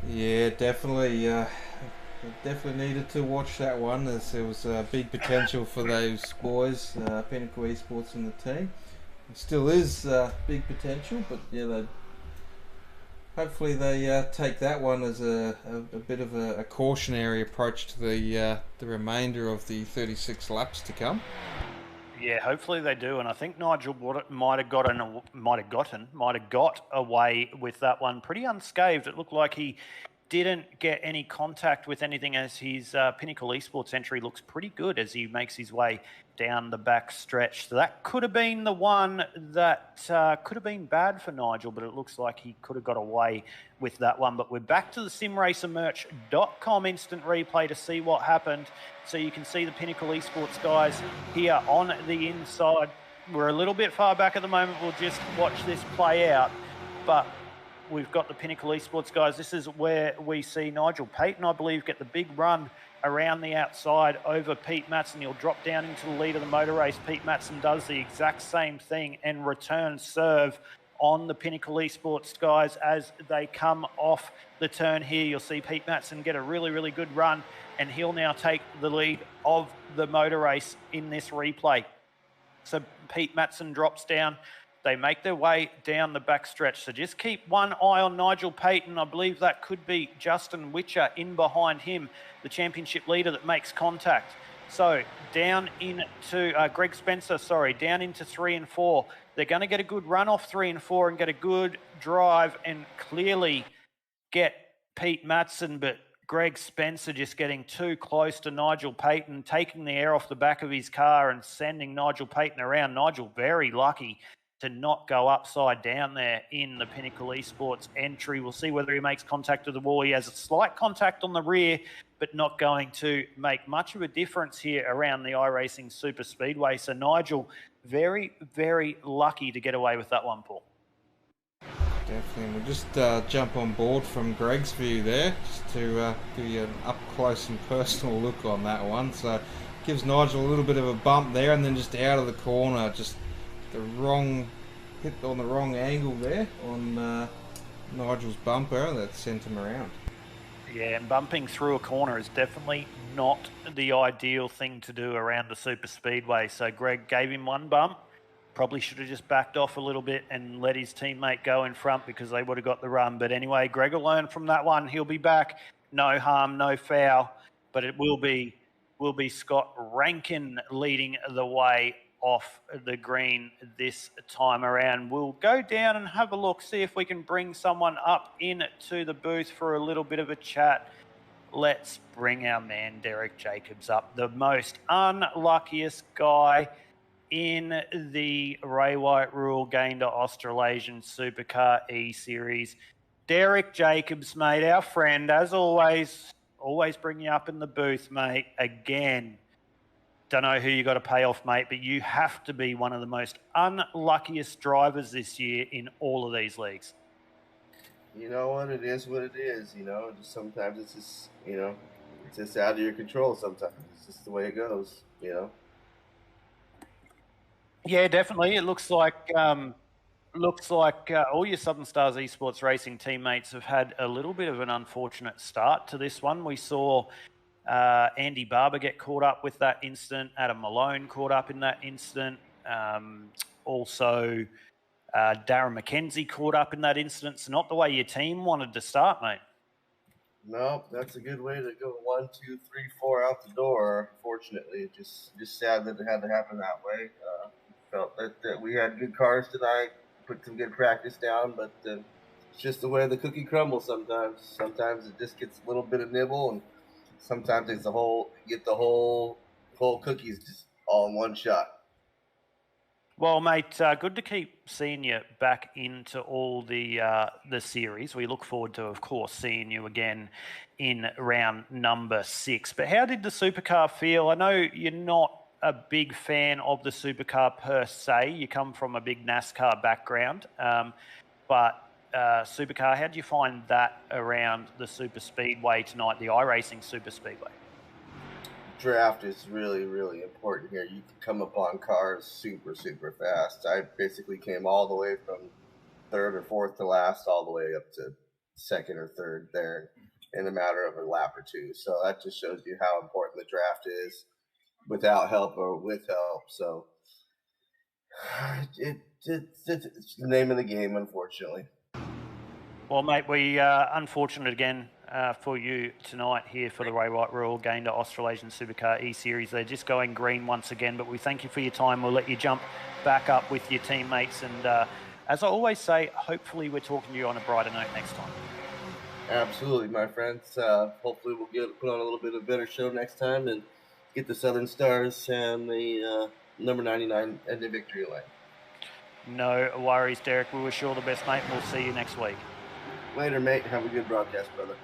Yeah, definitely. Definitely needed to watch that one, as there was big potential for those boys, Pinnacle Esports and the team. It still is big potential, but yeah, hopefully they take that one as a bit of a cautionary approach to the remainder of the 36 laps to come. Yeah, hopefully they do, and I think Nigel might have got away with that one pretty unscathed. It looked like he didn't get any contact with anything, as his Pinnacle Esports entry looks pretty good as he makes his way down the back stretch. So that could have been the one that could have been bad for Nigel, but it looks like he could have got away with that one. But we're back to the simracermerch.com instant replay to see what happened. So you can see the Pinnacle Esports guys here on the inside. We're a little bit far back at the moment. We'll just watch this play out. But we've got the Pinnacle Esports guys. This is where we see Nigel Payton, I believe, get the big run around the outside over Pete Matson. He'll drop down into the lead of the motor race. Pete Matson does the exact same thing and returns serve on the Pinnacle Esports guys as they come off the turn here. You'll see Pete Matson get a really, really good run, and he'll now take the lead of the motor race in this replay. So Pete Matson drops down. They make their way down the back stretch. So just keep one eye on Nigel Payton. I believe that could be Justin Witcher in behind him, the championship leader that makes contact. So down into Greg Spencer, down into 3 and 4. They're going to get a good run off 3 and 4 and get a good drive and clearly get Pete Matson, but Greg Spencer just getting too close to Nigel Payton, taking the air off the back of his car and sending Nigel Payton around. Nigel very lucky to not go upside down there in the Pinnacle Esports entry. We'll see whether he makes contact with the wall. He has a slight contact on the rear, but not going to make much of a difference here around the iRacing Super Speedway. So Nigel, very, very lucky to get away with that one, Paul. Definitely. We'll just jump on board from Greg's view there, just to give you an up-close and personal look on that one. So gives Nigel a little bit of a bump there, and then just out of the corner, just hit on the wrong angle there on Nigel's bumper that sent him around. Yeah, and bumping through a corner is definitely not the ideal thing to do around the Super Speedway. So Greg gave him one bump. Probably should have just backed off a little bit and let his teammate go in front because they would have got the run. But anyway, Greg will learn from that one. He'll be back. No harm, no foul. But it will be Scott Rankin leading the way off the green this time around. We'll go down and have a look, see if we can bring someone up into the booth for a little bit of a chat. Let's bring our man Derek Jacobs up, the most unluckiest guy in the RayWhite Rule Gayndah Australasian Supercar eSeries. Derek Jacobs, mate, our friend, as always bring you up in the booth, mate. Again, don't know who you got to pay off, mate, but you have to be one of the most unluckiest drivers this year in all of these leagues. You know what? It is what it is. You know, just sometimes it's just, you know, it's just out of your control sometimes. It's just the way it goes, you know. Yeah, definitely. It looks like all your Southern Stars Esports Racing teammates have had a little bit of an unfortunate start to this one. We saw Andy Barber get caught up with that incident. Adam Malone caught up in that incident. Also, Darren McKenzie caught up in that incident. So not the way your team wanted to start, mate. No, that's a good way to go 1, 2, 3, 4 out the door. Fortunately, just sad that it had to happen that way. Felt that we had good cars tonight, put some good practice down, but it's just the way the cookie crumbles sometimes. Sometimes it just gets a little bit of nibble, and sometimes it's get the whole cookies just all in one shot. Well, mate, good to keep seeing you back into all the series. We look forward to, of course, seeing you again in round number 6. But how did the supercar feel? I know you're not a big fan of the supercar per se. You come from a big NASCAR background. But supercar, how do you find that around the Super Speedway tonight, the iRacing Super Speedway? Draft is really, really important here. You can come upon cars super, super fast. I basically came all the way from 3rd or 4th to last all the way up to 2nd or 3rd there in a matter of a lap or 2. So that just shows you how important the draft is, without help or with help. So it's the name of the game, unfortunately. Well, mate, we unfortunate again for you tonight here for the RayWhite Rule Gayndah Australasian Supercar eSeries. They're just going green once again, but we thank you for your time. We'll let you jump back up with your teammates. And as I always say, hopefully we're talking to you on a brighter note next time. Absolutely, my friends. Hopefully we'll put on a little bit of a better show next time and get the Southern Stars and the number 99 and the victory away. No worries, Derek. We wish you all the best, mate. We'll see you next week. Later, mate. Have a good broadcast, brother.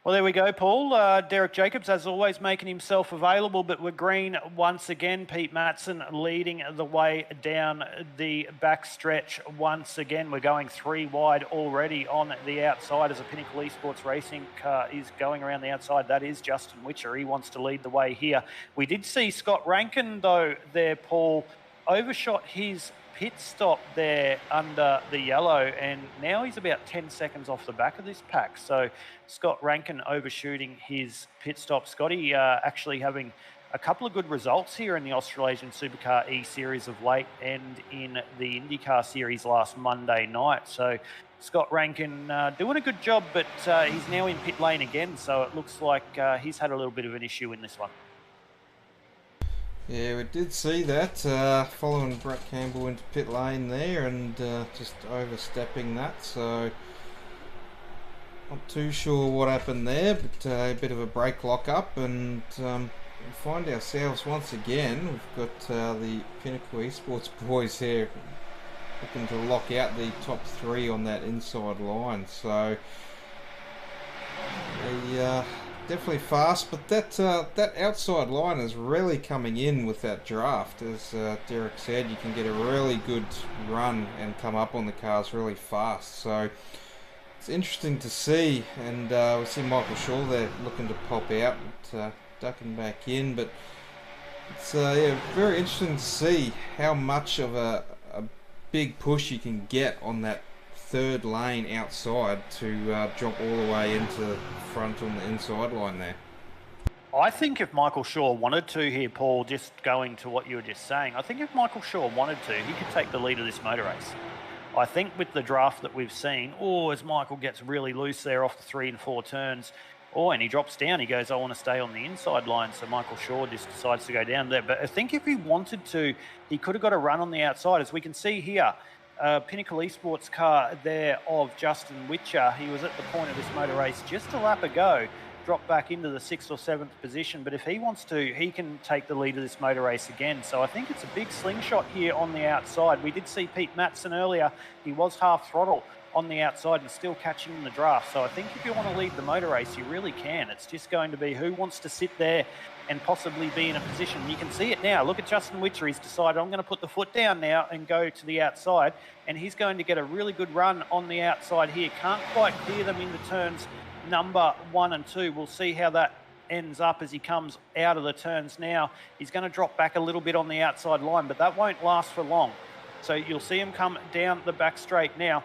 Well, there we go, Paul. Derek Jacobs, as always, making himself available, but we're green once again. Pete Matson leading the way down the backstretch once again. We're going 3 wide already on the outside as a Pinnacle Esports Racing car is going around the outside. That is Justin Witcher. He wants to lead the way here. We did see Scott Rankin, though, there, Paul, overshot his pit stop there under the yellow, and now he's about 10 seconds off the back of this pack. So Scott Rankin overshooting his pit stop. Scotty actually having a couple of good results here in the Australasian Supercar eSeries of late and in the IndyCar series last Monday night. So Scott Rankin doing a good job, but he's now in pit lane again, so it looks like he's had a little bit of an issue in this one. Yeah, we did see that, following Brett Campbell into pit lane there and just overstepping that, so not too sure what happened there, but a bit of a brake lock-up, and we find ourselves once again, we've got the Pinnacle Esports boys here looking to lock out the top 3 on that inside line, so definitely fast, but that outside line is really coming in with that draft. As Derek said, you can get a really good run and come up on the cars really fast. So it's interesting to see, and we see Michael Shaw there looking to pop out, but, ducking back in. But it's yeah, very interesting to see how much of a big push you can get on that third lane outside to drop all the way into the front on the inside line there. I think if Michael Shaw wanted to here, Paul, just going to what you were just saying, I think if Michael Shaw wanted to, he could take the lead of this motor race. I think with the draft that we've seen, as Michael gets really loose there off the 3 and 4 turns, and he drops down, he goes, I want to stay on the inside line, so Michael Shaw just decides to go down there. But I think if he wanted to, he could have got a run on the outside, as we can see here. Pinnacle Esports car there of Justin Witcher. He was at the point of this motor race just a lap ago, dropped back into the 6th or 7th position. But if he wants to, he can take the lead of this motor race again. So I think it's a big slingshot here on the outside. We did see Pete Matson earlier. He was half throttle on the outside and still catching in the draft. So I think if you want to lead the motor race, you really can. It's just going to be who wants to sit there and possibly be in a position. You can see it now. Look at Justin Witcher. He's decided, I'm going to put the foot down now and go to the outside. And he's going to get a really good run on the outside here. Can't quite clear them into turns number 1 and 2. We'll see how that ends up as he comes out of the turns now. He's going to drop back a little bit on the outside line, but that won't last for long. So you'll see him come down the back straight now.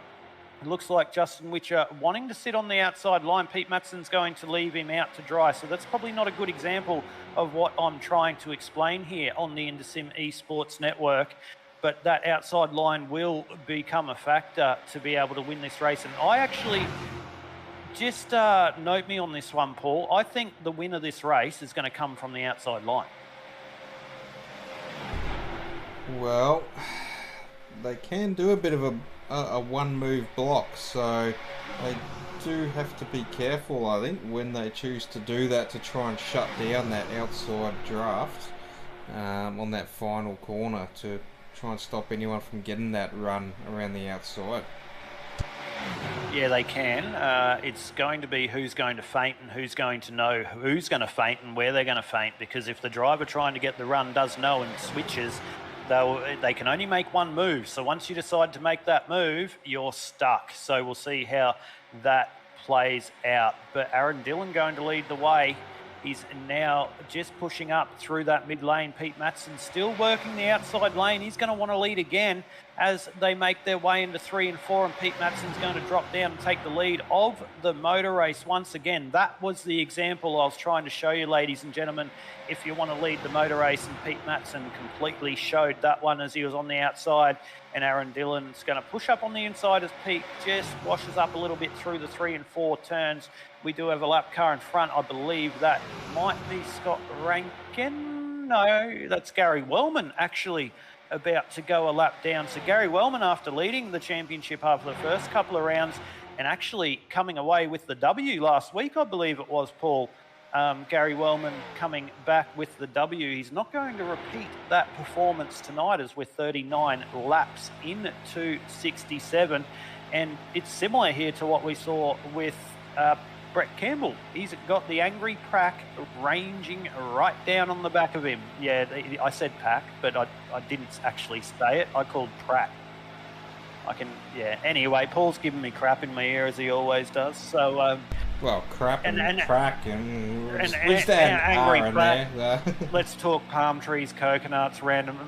It looks like Justin Witcher wanting to sit on the outside line. Pete Matson's going to leave him out to dry. So that's probably not a good example of what I'm trying to explain here on the IndySim Esports Network. But that outside line will become a factor to be able to win this race. And I actually, just note me on this one, Paul. I think the win of this race is going to come from the outside line. Well, they can do a bit of a one-move block, so they do have to be careful, I think, when they choose to do that to try and shut down that outside draft on that final corner to try and stop anyone from getting that run around the outside. Yeah, they can. It's going to be who's going to feint and who's going to know who's going to feint and where they're going to feint, because if the driver trying to get the run does know and switches, they can only make one move. So once you decide to make that move, you're stuck. So we'll see how that plays out. But Aaron Dillon going to lead the way. He's now just pushing up through that mid lane. Pete Matson still working the outside lane. He's going to want to lead again as they make their way into 3 and 4, and Pete Matson's going to drop down and take the lead of the motor race once again. That was the example I was trying to show you, ladies and gentlemen. If you want to lead the motor race, and Pete Matson completely showed that one as he was on the outside, and Aaron Dillon's going to push up on the inside as Pete just washes up a little bit through the 3 and 4 turns. We do have a lap car in front. I believe that might be Scott Rankin. No, that's Gary Wellman actually about to go a lap down. So Gary Wellman, after leading the championship after the first couple of rounds and actually coming away with the W last week, I believe it was, Paul, Gary Wellman coming back with the W. He's not going to repeat that performance tonight as we're 39 laps into 67. And it's similar here to what we saw with Brett Campbell. He's got the angry prac ranging right down on the back of him. Yeah, I said pack, but I didn't actually say it. I called prac. Anyway, Paul's giving me crap in my ear as he always does. So, well, crap and crack and angry prac. Let's talk palm trees, coconuts, random.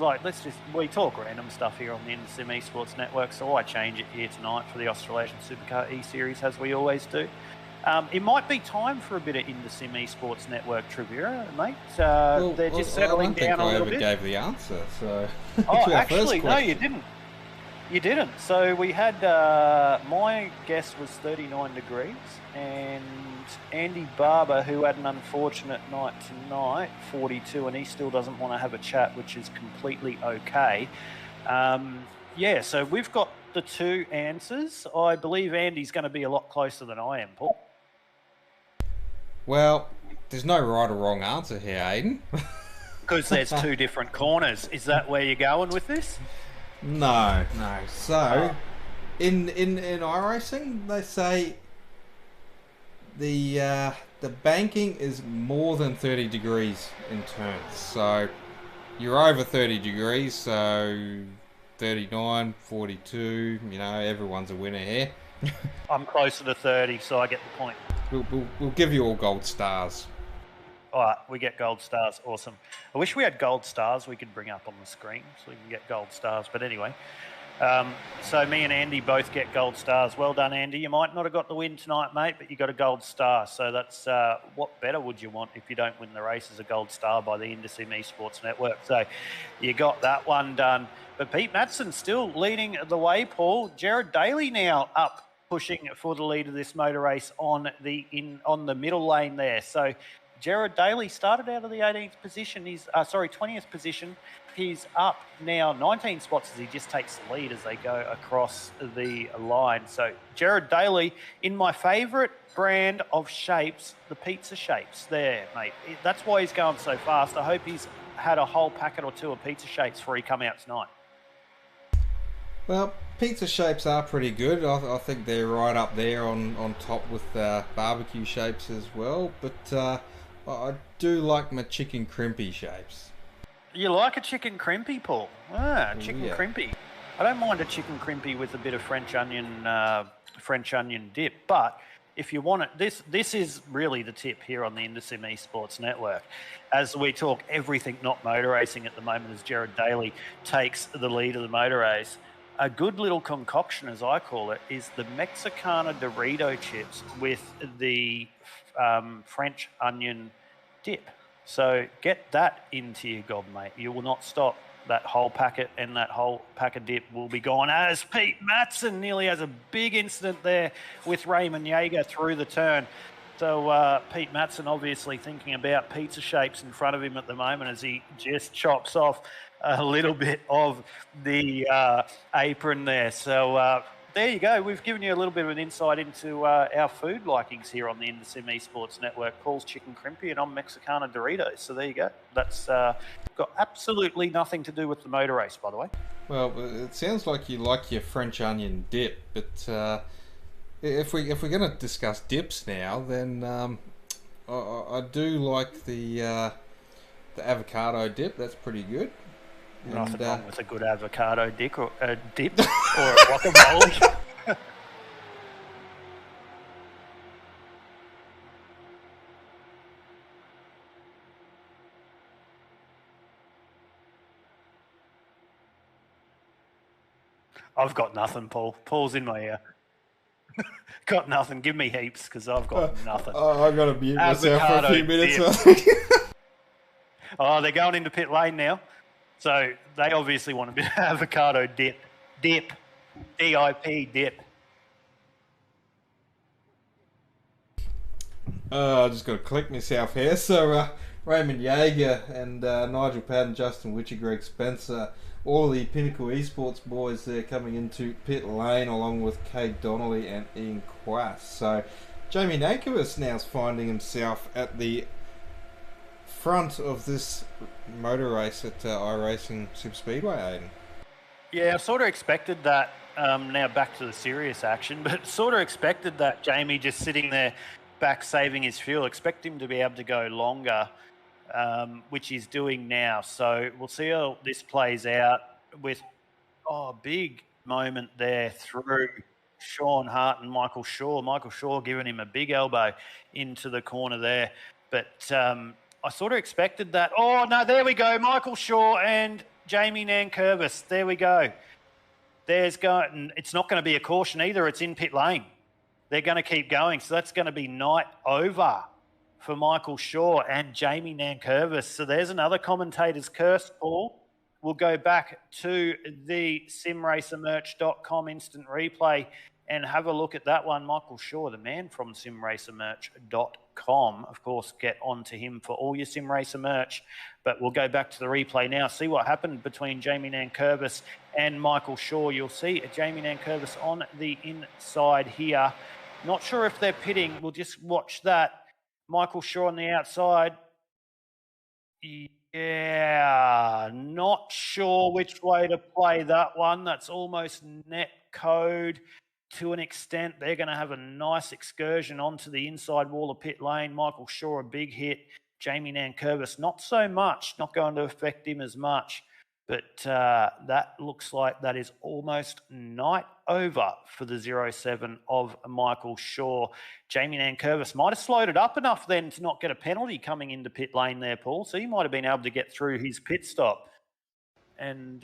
We talk random stuff here on the IndySim Esports Network. So I change it here tonight for the Australasian SUPERCARS eSeries, as we always do. It might be time for a bit of IndySim Esports Network trivia, mate. They're just settling down a little bit. I don't think I ever gave the answer. So. Oh, actually, no, you didn't. You didn't. So we had, my guess was 39 degrees, and Andy Barber, who had an unfortunate night tonight, 42, and he still doesn't want to have a chat, which is completely okay. Yeah, so we've got the two answers. I believe Andy's going to be a lot closer than I am, Paul. Well, there's no right or wrong answer here, Aiden. Because there's two different corners. Is that where you're going with this? No. So, in iRacing, they say the banking is more than 30 degrees in turns. So, you're over 30 degrees, so 39, 42, everyone's a winner here. I'm closer to 30, so I get the point. We'll give you all gold stars. All right, we get gold stars. Awesome. I wish we had gold stars we could bring up on the screen so we can get gold stars. But anyway, so me and Andy both get gold stars. Well done, Andy. You might not have got the win tonight, mate, but you got a gold star. So that's what better would you want if you don't win the race as a gold star by the IndySim Esports Network. So you got that one done. But Pete Matson still leading the way, Paul. Jared Daly now up, pushing for the lead of this motor race on the middle lane there. So Jared Daly started out of the 18th position. 20th position. He's up now 19 spots as he just takes the lead as they go across the line. So Jared Daly, in my favourite brand of shapes, the pizza shapes there, mate. That's why he's going so fast. I hope he's had a whole packet or two of pizza shapes before he come out tonight. Well, pizza shapes are pretty good. I think they're right up there on top with barbecue shapes as well. But I do like my chicken crimpy shapes. You like a chicken crimpy, Paul? Chicken crimpy. I don't mind a chicken crimpy with a bit of French onion dip. But if you want it, this is really the tip here on the IndySim Esports Network. As we talk everything not motor racing at the moment, as Jared Daly takes the lead of the motor race. A good little concoction, as I call it, is the Mexicana Dorito chips with the French onion dip. So get that into your gob, mate. You will not stop. That whole packet and that whole pack of dip will be gone, as Pete Matson nearly has a big incident there with Raymond Yeager through the turn. So Pete Matson obviously thinking about pizza shapes in front of him at the moment as he just chops off a little bit of the apron there. So there you go. We've given you a little bit of an insight into our food likings here on the IndySim Esports Network. Paul's chicken crimpy and I'm Mexicana Doritos. So there you go. That's got absolutely nothing to do with the motor race, by the way. Well, it sounds like you like your French onion dip, but if we're going to discuss dips now, then I do like the avocado dip. That's pretty good. Nothing wrong with a good avocado dip or a guacamole. I've got nothing, Paul. Paul's in my ear. Got nothing. Give me heaps because I've got nothing. I've got to mute myself for a few minutes. Oh, they're going into pit lane now. So they obviously want a bit of avocado dip. Dip. D-I-P, dip. I just got to click myself here. So Raymond Yeager and Nigel Padden, Justin Witcher, Greg Spencer, all the Pinnacle Esports boys there coming into pit lane along with Cade Donnelly and Ian Quass. So Jamie Nankervis now is finding himself at the front of this motor race at iRacing Super Speedway, Aiden. Yeah, I sort of expected that. Now back to the serious action, but sort of expected that Jamie just sitting there back saving his fuel. Expect him to be able to go longer, which he's doing now. So we'll see how this plays out with, big moment there through Sean Hart and Michael Shaw. Michael Shaw giving him a big elbow into the corner there. But I sort of expected that. Oh, no, there we go. Michael Shaw and Jamie Nankervis. There we go. It's not going to be a caution either. It's in pit lane. They're going to keep going. So that's going to be night over for Michael Shaw and Jamie Nankervis. So there's another commentator's curse, Paul. We'll go back to the simracermerch.com instant replay and have a look at that one. Michael Shaw, the man from simracermerch.com. Of course, get on to him for all your SimRacer merch. But we'll go back to the replay now, see what happened between Jamie Nankervis and Michael Shaw. You'll see Jamie Nankervis on the inside here. Not sure if they're pitting. We'll just watch that. Michael Shaw on the outside. Yeah, not sure which way to play that one. That's almost net code to an extent. They're going to have a nice excursion onto the inside wall of pit lane. Michael Shaw, a big hit. Jamie Nankervis, not so much, not going to affect him as much. But that looks like that is almost night over for the 07 of Michael Shaw. Jamie Nankervis might have slowed it up enough then to not get a penalty coming into pit lane there, Paul. So he might have been able to get through his pit stop and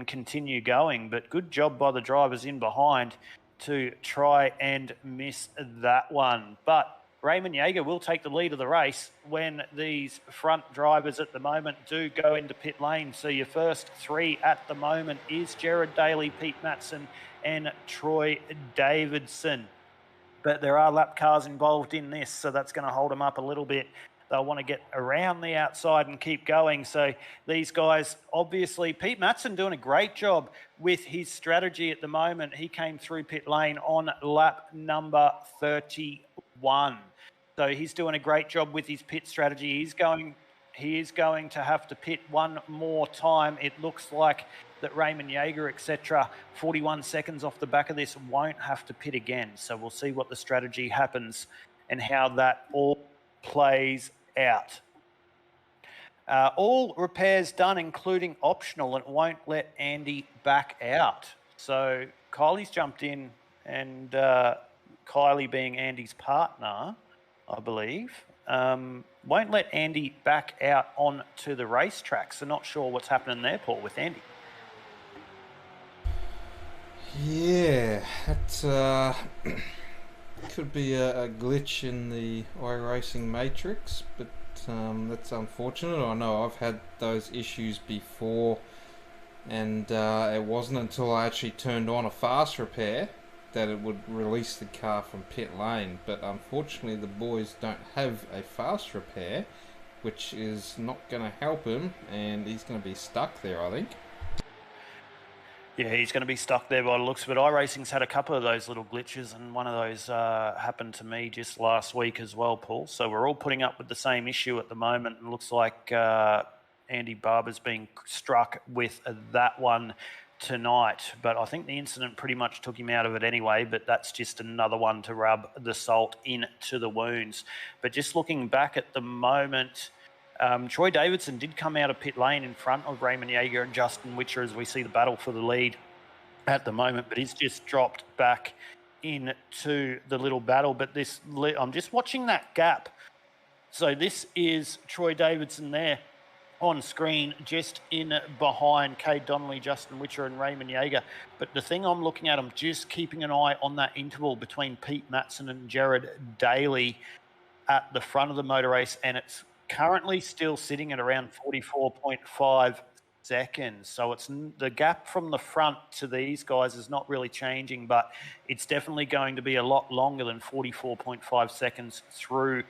continue going. But good job by the drivers in behind to try and miss that one. But Raymond Yeager will take the lead of the race when these front drivers at the moment do go into pit lane. So your first three at the moment is Jared Daly, Pete Matson and Troy Davidson. But there are lap cars involved in this, so that's going to hold them up a little bit. They'll want to get around the outside and keep going. So these guys, obviously, Pete Matson doing a great job with his strategy at the moment. He came through pit lane on lap number 31. So he's doing a great job with his pit strategy. He is going to have to pit one more time. It looks like that Raymond Yeager, etc., 41 seconds off the back of this, won't have to pit again. So we'll see what the strategy happens and how that all plays out. All repairs done, including optional, and it won't let Andy back out. So Kylie's jumped in, and Kylie being Andy's partner, I believe, won't let Andy back out onto the racetrack. So not sure what's happening there, Paul, with Andy. Yeah, that could be a glitch in the iRacing matrix, but that's unfortunate. I know I've had those issues before, and it wasn't until I actually turned on a fast repair that it would release the car from pit lane. But unfortunately the boys don't have a fast repair, which is not going to help him, and he's going to be stuck there, I think. Yeah, he's going to be stuck there by the looks of it. iRacing's had a couple of those little glitches, and one of those happened to me just last week as well, Paul. So we're all putting up with the same issue at the moment. It looks like Andy Barber's being struck with that one tonight. But I think the incident pretty much took him out of it anyway, but that's just another one to rub the salt into the wounds. But just looking back at the moment, Troy Davidson did come out of pit lane in front of Raymond Yeager and Justin Witcher as we see the battle for the lead at the moment, but he's just dropped back into the little battle. But I'm just watching that gap. So this is Troy Davidson there on screen, just in behind Cade Donnelly, Justin Witcher and Raymond Yeager. But the thing I'm looking at, I'm just keeping an eye on that interval between Pete Matson and Jared Daly at the front of the motor race, and it's currently still sitting at around 44.5 seconds. So it's the gap from the front to these guys is not really changing, but it's definitely going to be a lot longer than 44.5 seconds through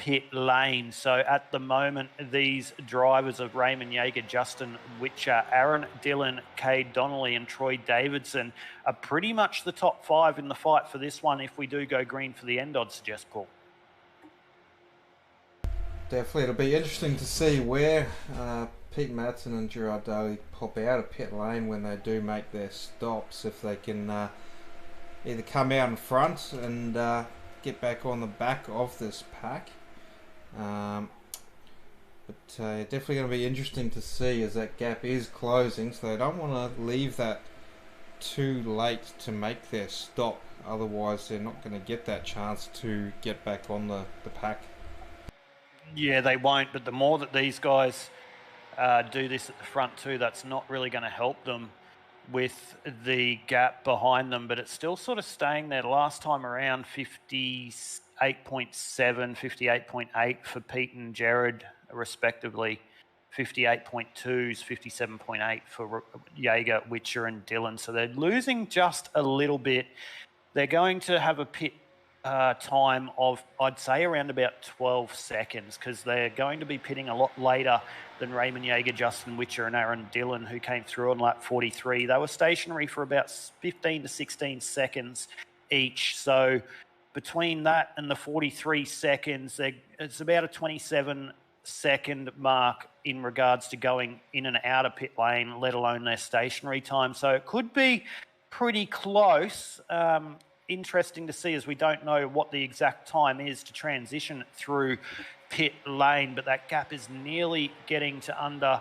pit lane. So at the moment, these drivers of Raymond Yeager, Justin Witcher, Aaron Dillon, Cade Donnelly and Troy Davidson are pretty much the top 5 in the fight for this one if we do go green for the end, I'd suggest, Paul. Definitely, it'll be interesting to see where Pete Madsen and Gerard Daly pop out of pit lane when they do make their stops, if they can either come out in front and get back on the back of this pack. Definitely going to be interesting to see as that gap is closing, so they don't want to leave that too late to make their stop, otherwise they're not going to get that chance to get back on the pack. Yeah, they won't, but the more that these guys do this at the front too, that's not really going to help them with the gap behind them, but it's still sort of staying there. Last time around, 58.7, 58.8 for Pete and Jared, respectively. 58.2s, 57.8 for Yeager, Witcher and Dillon. So they're losing just a little bit. They're going to have a pit time of, I'd say, around about 12 seconds, because they're going to be pitting a lot later than Raymond Yeager, Justin Witcher and Aaron Dillon, who came through on lap 43. They were stationary for about 15 to 16 seconds each. So between that and the 43 seconds, it's about a 27-second mark in regards to going in and out of pit lane, let alone their stationary time. So it could be pretty close. Interesting to see, as we don't know what the exact time is to transition through pit lane, but that gap is nearly getting to under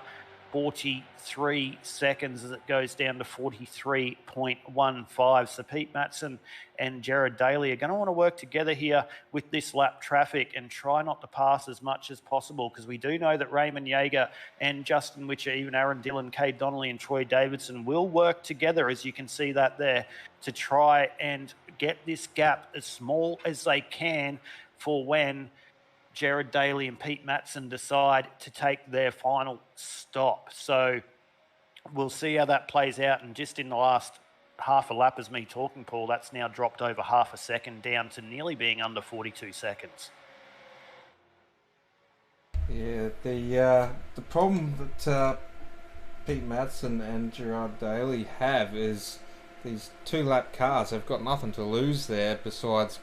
43 seconds as it goes down to 43.15. So Pete Madsen and Jared Daly are going to want to work together here with this lap traffic and try not to pass as much as possible, because we do know that Raymond Yeager and Justin Witcher, even Aaron Dillon, Cade Donnelly and Troy Davidson will work together, as you can see that there, to try and get this gap as small as they can for when Jared Daly and Pete Madsen decide to take their final stop. So we'll see how that plays out. And just in the last half a lap, as me talking, Paul, that's now dropped over half a second down to nearly being under 42 seconds. Yeah, the problem that Pete Madsen and Gerard Daly have is these 2-lap cars have got nothing to lose there besides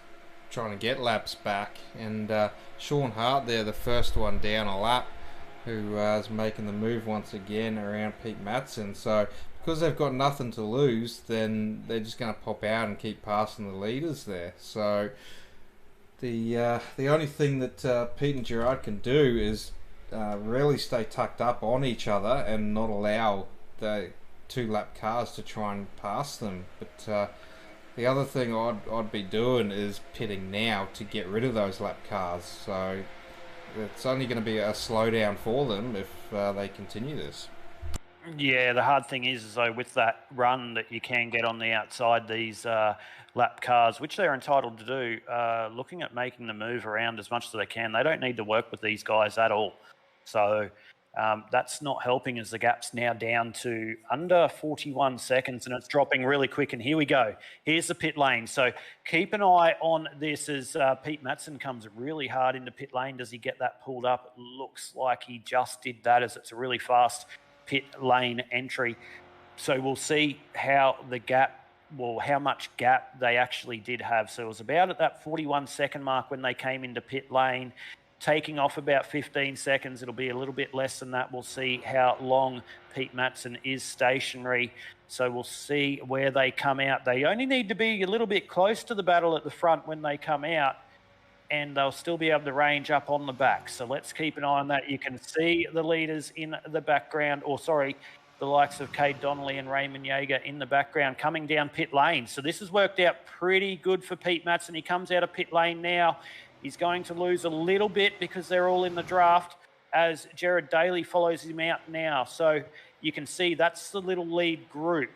trying to get laps back, and Sean Hart there, the first one down a lap, who is making the move once again around Pete Madsen. So because they've got nothing to lose, then they're just going to pop out and keep passing the leaders there. So the only thing that Pete and Gerard can do is really stay tucked up on each other and not allow the 2-lap cars to try and pass them. But the other thing I'd be doing is pitting now to get rid of those lap cars. So it's only going to be a slowdown for them if they continue this. Yeah, the hard thing is though, with that run that you can get on the outside, these lap cars, which they're entitled to do, looking at making the move around as much as they can. They don't need to work with these guys at all. So that's not helping, as the gap's now down to under 41 seconds and it's dropping really quick. And here we go. Here's the pit lane. So keep an eye on this as Pete Madsen comes really hard into pit lane. Does he get that pulled up? It looks like he just did that, as it's a really fast pit lane entry. So we'll see how the gap, well, how much gap they actually did have. So it was about at that 41-second mark when they came into pit lane, taking off about 15 seconds. It'll be a little bit less than that. We'll see how long Pete Madsen is stationary. So we'll see where they come out. They only need to be a little bit close to the battle at the front when they come out, and they'll still be able to range up on the back. So let's keep an eye on that. You can see the leaders in the background, the likes of Cade Donnelly and Raymond Yeager in the background coming down pit lane. So this has worked out pretty good for Pete Madsen. He comes out of pit lane now. He's going to lose a little bit because they're all in the draft, as Jared Daly follows him out now. So you can see that's the little lead group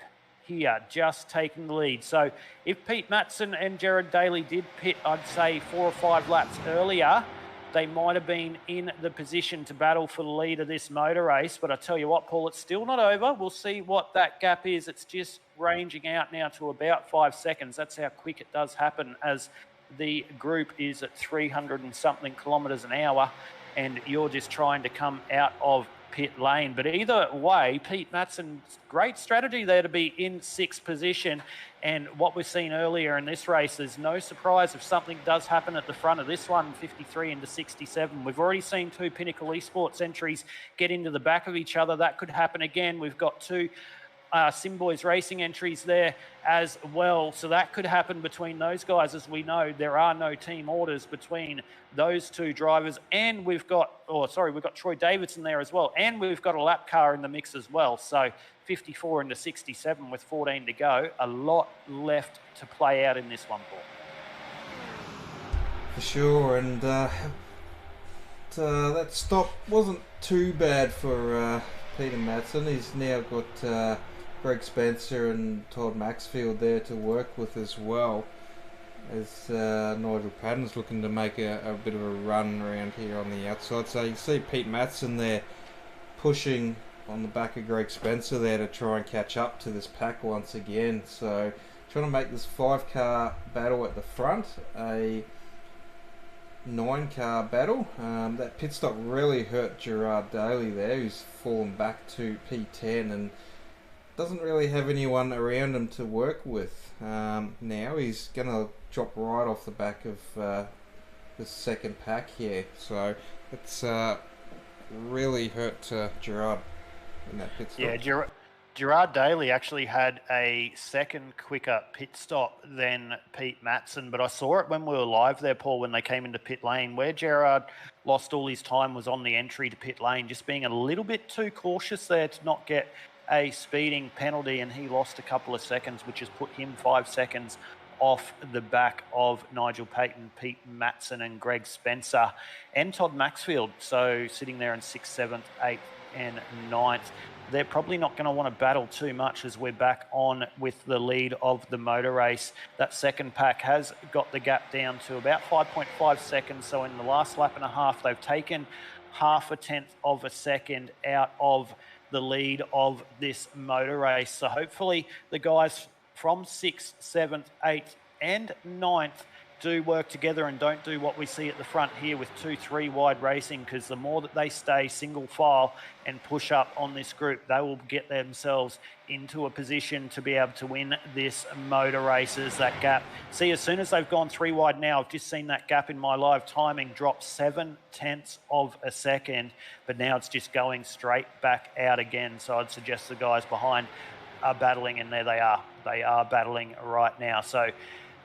here, just taking the lead. So if Pete Madsen and Jared Daly did pit, I'd say 4 or 5 laps earlier, they might have been in the position to battle for the lead of this motor race. But I tell you what, Paul, it's still not over. We'll see what that gap is. It's just ranging out now to about 5 seconds. That's how quick it does happen, as the group is at 300 and something kilometres an hour, and you're just trying to come out of pit lane. But either way, Pete Matson, great strategy there to be in sixth position. And what we've seen earlier in this race, there's no surprise if something does happen at the front of this one, 53 into 67. We've already seen two Pinnacle Esports entries get into the back of each other. That could happen again. We've got two Simboys Racing entries there as well. So that could happen between those guys. As we know, there are no team orders between those two drivers. And we've got Troy Davidson there as well. And we've got a lap car in the mix as well. So 54 into 67 with 14 to go. A lot left to play out in this one, Paul. For sure. And that stop wasn't too bad for Peter Matson. He's now got Greg Spencer and Todd Maxfield there to work with as well, as Nigel Patton's looking to make a bit of a run around here on the outside. So you see Pete Matson there pushing on the back of Greg Spencer there to try and catch up to this pack once again. So trying to make this 5-car battle at the front a 9-car battle. That pit stop really hurt Gerard Daly there, who's fallen back to P10 and doesn't really have anyone around him to work with. Now he's going to drop right off the back of the second pack here. So it's really hurt Gerard in that pit stop. Yeah, Gerard Daly actually had a second quicker pit stop than Pete Matson, but I saw it when we were live there, Paul, when they came into pit lane. Where Gerard lost all his time was on the entry to pit lane, just being a little bit too cautious there to not get a speeding penalty, and he lost a couple of seconds, which has put him 5 seconds off the back of Nigel Payton, Pete Matson and Greg Spencer and Todd Maxfield. So sitting there in 6th, 7th, 8th and 9th. They're probably not going to want to battle too much as we're back on with the lead of the motor race. That second pack has got the gap down to about 5.5 seconds. So in the last lap and a half, they've taken 0.5 of a second out of the lead of this motor race. So hopefully the guys from 6th, 7th, 8th and 9th do work together and don't do what we see at the front here with 2-3 wide racing, because the more that they stay single file and push up on this group, they will get themselves into a position to be able to win this motor races. That gap, see, as soon as they've gone 3 wide now, I've just seen that gap in my live timing drop 0.7 of a second, but now it's just going straight back out again. So I'd suggest the guys behind are battling, and there they are. They are battling right now. So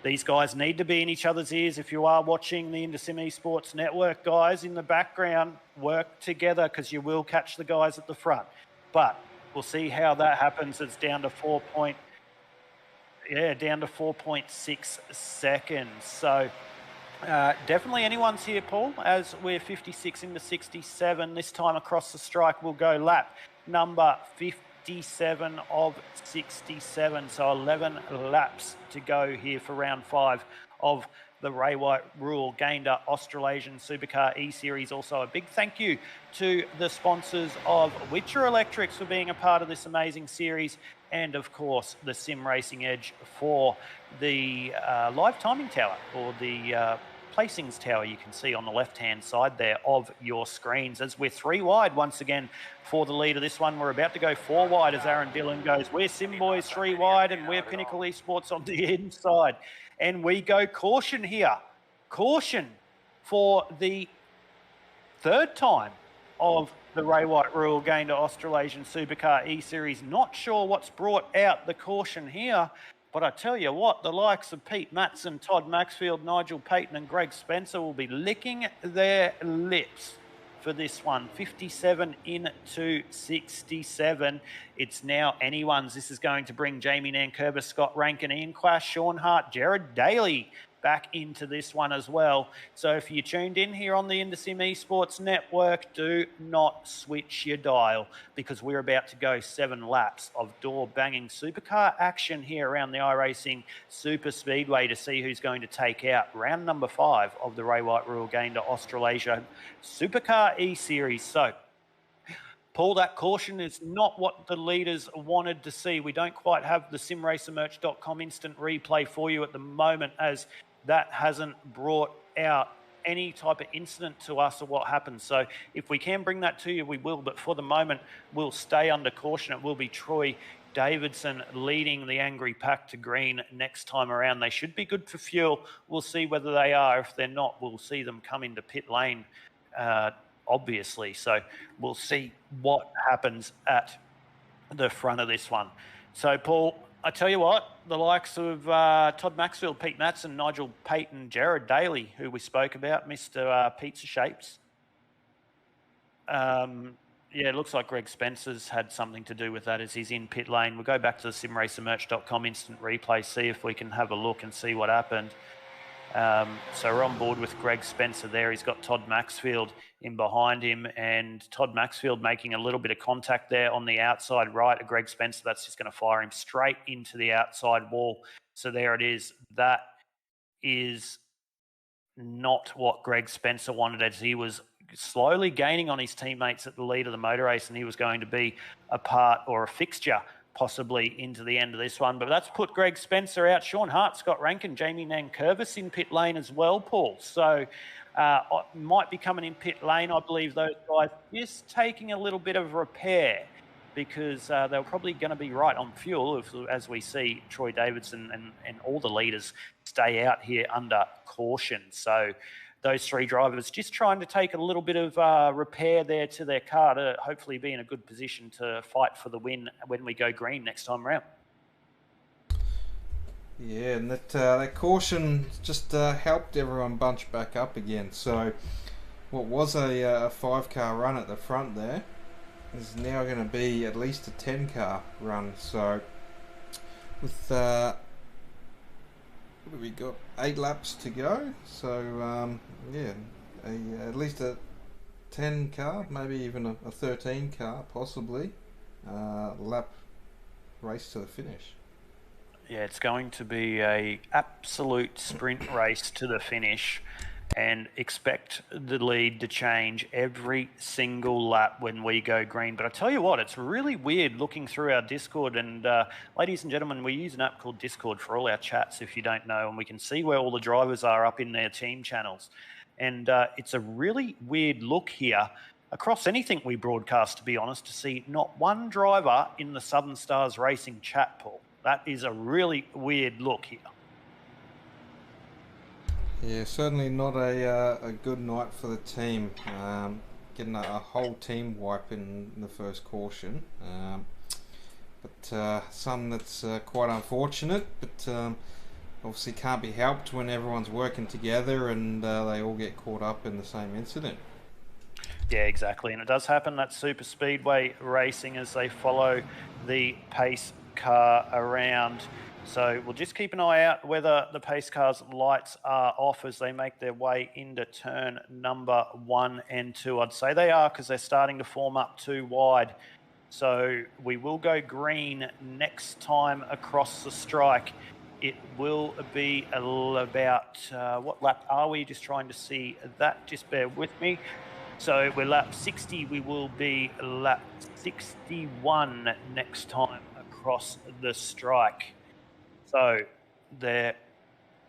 these guys need to be in each other's ears. If you are watching the Indosim Esports Network, guys in the background, work together, because you will catch the guys at the front. But we'll see how that happens. It's down to 4.6 seconds. So definitely anyone's here, Paul, as we're 56 into 67. This time across the strike, we'll go lap number 57 of 67, so 11 laps to go here for round 5 of the RayWhite Rule Gayndah Australasian SUPERCAR eSeries. Also a big thank you to the sponsors of Witcher Electrics for being a part of this amazing series, and of course the Sim Racing Edge for the live timing tower, or the placings tower you can see on the left-hand side there of your screens. As we're 3 wide once again for the lead of this one, we're about to go 4 wide as Aaron Dillon goes. We're Simboys 3 wide, and we're Pinnacle Esports on the inside. And we go caution here. Caution for the 3rd time of the RayWhite Rule Gayndah Australasian SUPERCAR eSeries. Not sure what's brought out the caution here, but I tell you what, the likes of Pete Matson, Todd Maxfield, Nigel Payton and Greg Spencer will be licking their lips for this one. 57 into 67. It's now anyone's. This is going to bring Jamie Nankerber, Scott Rankin, Ian Quash, Sean Hart, Jared Daly back into this one as well. So if you tuned in here on the Indosim Esports Network, do not switch your dial, because we're about to go 7 laps of door-banging supercar action here around the iRacing Super Speedway to see who's going to take out round number 5 of the RayWhite Rule Gayndah Australasia SUPERCAR eSeries. So Paul, that caution is not what the leaders wanted to see. We don't quite have the simracermerch.com instant replay for you at the moment, as that hasn't brought out any type of incident to us or what happens. So if we can bring that to you, we will. But for the moment, we'll stay under caution. It will be Troy Davidson leading the Angry Pack to green next time around. They should be good for fuel. We'll see whether they are. If they're not, we'll see them come into pit lane, obviously. So we'll see what happens at the front of this one. So, Paul, I tell you what, the likes of Todd Maxfield, Pete Matson, Nigel Payton, Jared Daly, who we spoke about, Mr. Pizza Shapes. Yeah, it looks like Greg Spencer's had something to do with that as he's in pit lane. We'll go back to the simracermerch.com instant replay, see if we can have a look and see what happened. So we're on board with Greg Spencer there. He's got Todd Maxfield in behind him, and Todd Maxfield making a little bit of contact there on the outside right of Greg Spencer. That's just going to fire him straight into the outside wall. So there it is. That is not what Greg Spencer wanted, as he was slowly gaining on his teammates at the lead of the motor race, and he was going to be a part or a fixture possibly into the end of this one. But that's put Greg Spencer out. Sean Hart, Scott Rankin, Jamie Nankervis in pit lane as well, Paul. So might be coming in pit lane. I believe those guys just taking a little bit of repair, because they're probably going to be right on fuel as we see Troy Davidson and all the leaders stay out here under caution. So those three drivers just trying to take a little bit of repair there to their car to hopefully be in a good position to fight for the win when we go green next time around. Yeah, and that caution just helped everyone bunch back up again. So what was a 5-car run at the front there is now going to be at least a 10-car run. So with what have we got? 8 laps to go. So yeah, at least a 10-car, maybe even a 13-car, possibly lap race to the finish. Yeah, it's going to be a absolute sprint race to the finish, and expect the lead to change every single lap when we go green. But I tell you what, it's really weird looking through our Discord, and ladies and gentlemen, we use an app called Discord for all our chats, if you don't know, and we can see where all the drivers are up in their team channels. And it's a really weird look here across anything we broadcast, to be honest, to see not one driver in the Southern Stars Racing chat pool. That is a really weird look here. Yeah, certainly not a good night for the team. Getting a whole team wipe in the first caution. But some that's quite unfortunate, but obviously can't be helped when everyone's working together and they all get caught up in the same incident. Yeah, exactly. And it does happen, that super speedway racing, as they follow the pace car around. So we'll just keep an eye out whether the pace car's lights are off as they make their way into turn number 1 and 2. I'd say they are, because they're starting to form up too wide. So we will go green next time across the strike. It will be about, what lap are we? Just trying to see that. Just bear with me. So we're lap 60. We will be lap 61 next time across the strike. So they're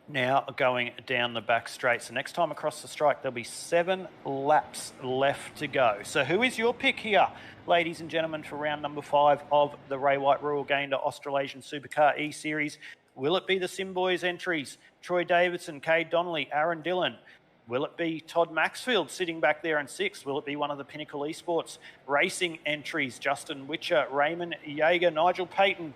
now going down the back straight. So next time across the strike, there'll be 7 laps left to go. So who is your pick here, ladies and gentlemen, for round number 5 of the RayWhite Royal Gayndah Australasian SUPERCAR eSeries? Will it be the Sim Boys entries? Troy Davidson, Cade Donnelly, Aaron Dillon. Will it be Todd Maxfield sitting back there in 6th? Will it be one of the Pinnacle Esports Racing entries? Justin Witcher, Raymond Yeager, Nigel Payton.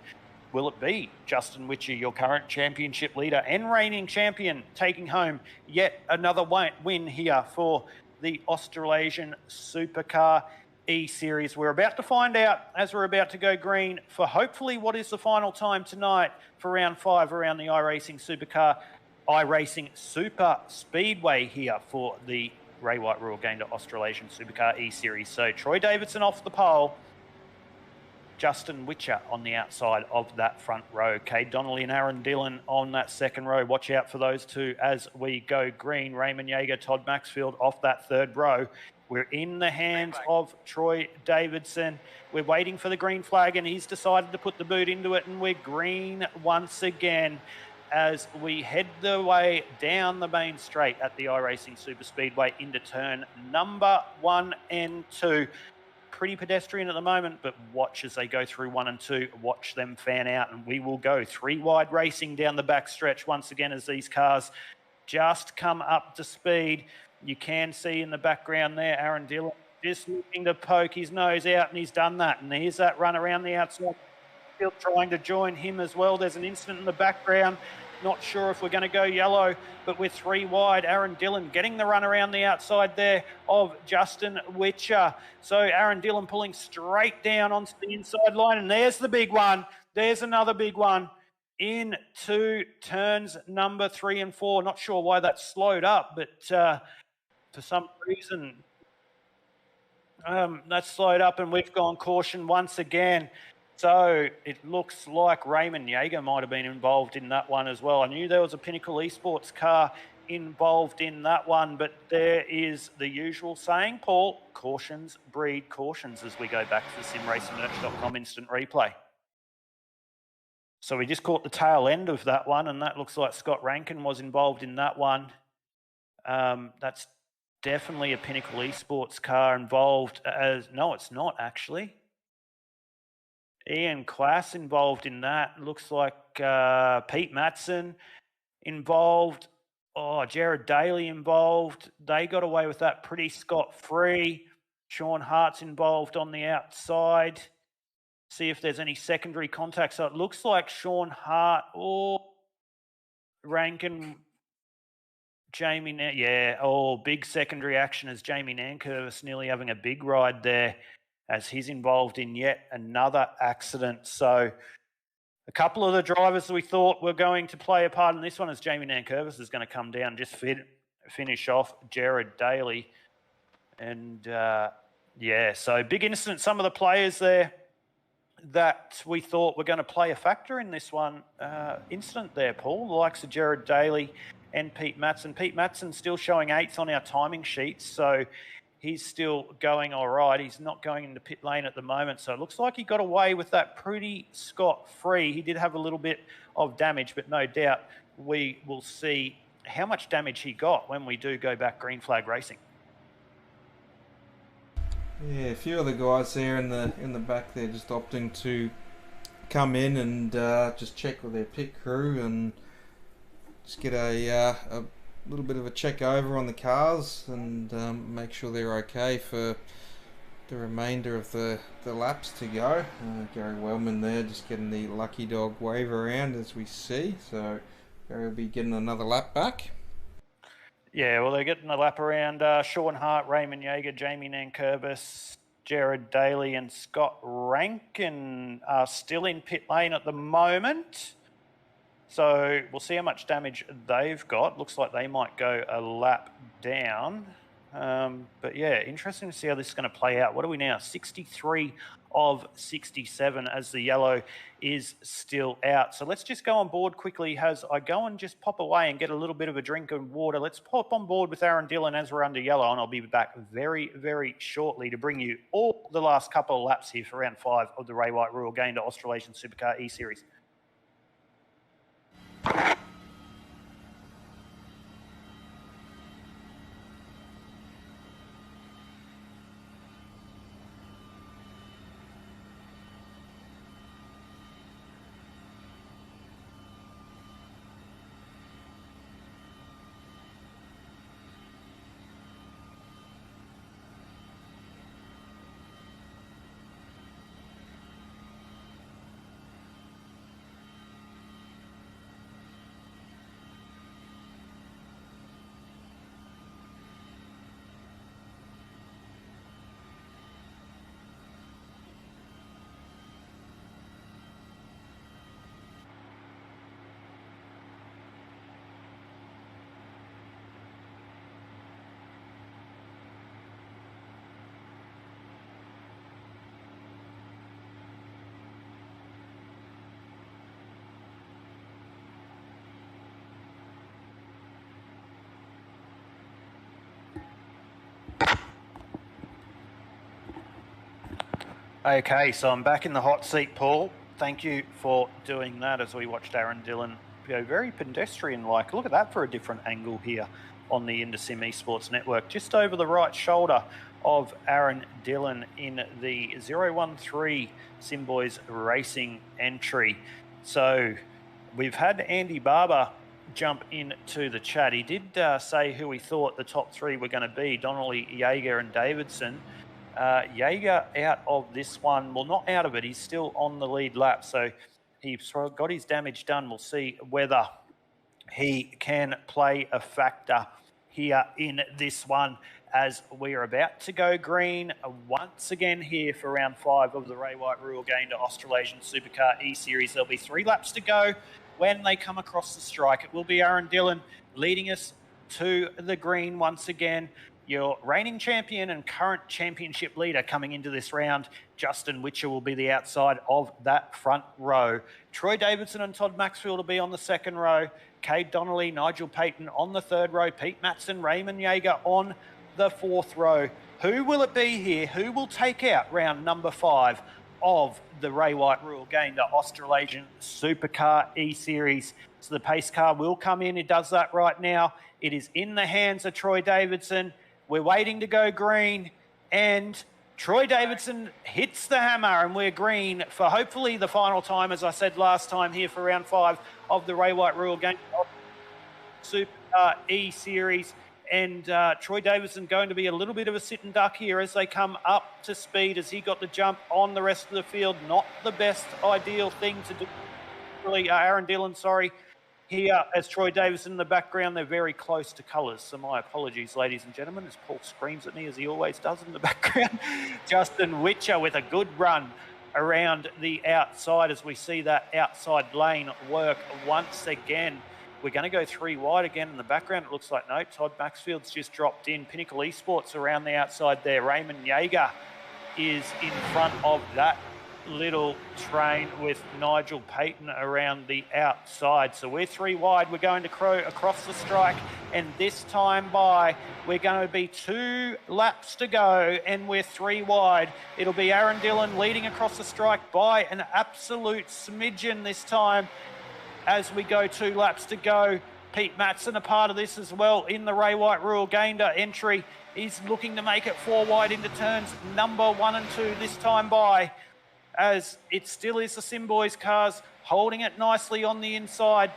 Will it be Justin Witcher, your current championship leader and reigning champion, taking home yet another win here for the Australasian SUPERCAR eSeries? We're about to find out as we're about to go green for hopefully what is the final time tonight for round 5 around the iRacing Super Speedway here for the RayWhite Royal Gayndah Australasian SUPERCAR eSeries. So Troy Davidson off the pole, Justin Witcher on the outside of that front row, Cade Donnelly and Aaron Dillon on that second row. Watch out for those two as we go green. Raymond Yeager, Todd Maxfield off that third row. We're in the hands of Troy Davidson. We're waiting for the green flag, and he's decided to put the boot into it, and we're green once again. as we head the way down the main straight at the iRacing Super Speedway into turn number 1 and 2. Pretty pedestrian at the moment, but watch as they go through 1 and 2. Watch them fan out, and we will go 3 wide racing down the back stretch once again as these cars just come up to speed. You can see in the background there, Aaron Dillon just looking to poke his nose out, and he's done that. And here's that run around the outside, trying to join him as well. There's an incident in the background. Not sure if we're going to go yellow, but we're 3 wide. Aaron Dillon getting the run around the outside there of Justin Witcher. So Aaron Dillon pulling straight down onto the inside line, and there's the big one. There's another big one into turns number 3 and 4. Not sure why that slowed up, but for some reason that slowed up, and we've gone caution once again. So it looks like Raymond Yeager might have been involved in that one as well. I knew there was a Pinnacle Esports car involved in that one, but there is the usual saying, Paul, cautions breed cautions, as we go back to the simracingmerch.com instant replay. So we just caught the tail end of that one, and that looks like Scott Rankin was involved in that one. That's definitely a Pinnacle Esports car involved. No, it's not actually. Ian Class involved in that. Looks like Pete Matson involved. Oh, Jared Daly involved. They got away with that pretty scot-free. Sean Hart's involved on the outside. See if there's any secondary contact. So it looks like Sean Hart or Rankin, Jamie. Big secondary action as Jamie Nankervis nearly having a big ride there, as he's involved in yet another accident. So a couple of the drivers that we thought were going to play a part in this one, as Jamie Nankervis is going to come down and just finish off Jared Daly. And so big incident. Some of the players there that we thought were going to play a factor in this one incident there, Paul, the likes of Jared Daly and Pete Matson. Pete Matson still showing 8s on our timing sheets, so he's still going all right. He's not going into pit lane at the moment, so it looks like he got away with that pretty scot-free. He did have a little bit of damage, but no doubt we will see how much damage he got when we do go back green flag racing. Yeah, a few of the guys there in the back there just opting to come in and just check with their pit crew and just get a little bit of a check over on the cars and make sure they're okay for the remainder of the laps to go. Gary Wellman there just getting the lucky dog wave around as we see, so Gary will be getting another lap back. Yeah, well, they're getting a lap around. Sean Hart, Raymond Yeager, Jamie Nankervis, Jared Daly and Scott Rankin are still in pit lane at the moment. So we'll see how much damage they've got. Looks like they might go a lap down. But yeah, interesting to see how this is going to play out. What are we now? 63 of 67 as the yellow is still out. So let's just go on board quickly as I go and just pop away and get a little bit of a drink of water. Let's pop on board with Aaron Dillon as we're under yellow, and I'll be back very, very shortly to bring you all the last couple of laps here for round 5 of the RayWhite Royal Gayndah Australasian SUPERCAR eSeries. Okay, so I'm back in the hot seat, Paul. Thank you for doing that as we watched Aaron Dillon very pedestrian-like. Look at that for a different angle here on the InterSim Esports Network. Just over the right shoulder of Aaron Dillon in the 013 Simboys Racing entry. So we've had Andy Barber jump into the chat. He did say who he thought the top three were going to be, Donnelly, Jaeger and Davidson. Jaeger out of this one, well, not out of it, he's still on the lead lap, so he's got his damage done. We'll see whether he can play a factor here in this one as we are about to go green once again here for round 5 of the RayWhite Rural Gayndah Australasian Supercar eSeries. There'll be 3 laps to go when they come across the strike. It will be Aaron Dillon leading us to the green once again. Your reigning champion and current championship leader coming into this round, Justin Witcher, will be the outside of that front row. Troy Davidson and Todd Maxfield will be on the second row. Cade Donnelly, Nigel Payton on the third row. Pete Matson, Raymond Jaeger on the fourth row. Who will it be here? Who will take out round number 5 of the RayWhite Rural Gayndah Australasian Supercar eSeries? So the pace car will come in. It does that right now. It is in the hands of Troy Davidson. We're waiting to go green, and Troy Davidson hits the hammer, and we're green for hopefully the final time, as I said last time, here for round 5 of the RayWhite Rural Gayndah Supercar eSeries. And Troy Davidson going to be a little bit of a sitting duck here as they come up to speed, as he got the jump on the rest of the field. Not the best ideal thing to do. Really, Aaron Dillon, sorry. Here, as Troy Davidson in the background, they're very close to colours. So my apologies, ladies and gentlemen, as Paul screams at me, as he always does in the background. Justin Witcher with a good run around the outside as we see that outside lane work once again. We're going to go 3 wide again in the background. It looks like, no, Todd Maxfield's just dropped in. Pinnacle Esports around the outside there. Raymond Jaeger is in front of that little train with Nigel Payton around the outside. So we're 3 wide. We're going to crow across the strike, and this time by, we're going to be 2 laps to go, and we're 3 wide. It'll be Aaron Dillon leading across the strike by an absolute smidgen this time. As we go 2 laps to go, Pete Matson a part of this as well in the RayWhite Rural Gayndah entry. He's looking to make it 4 wide into turns number 1 and 2 this time by, as it still is the Simboys cars holding it nicely on the inside.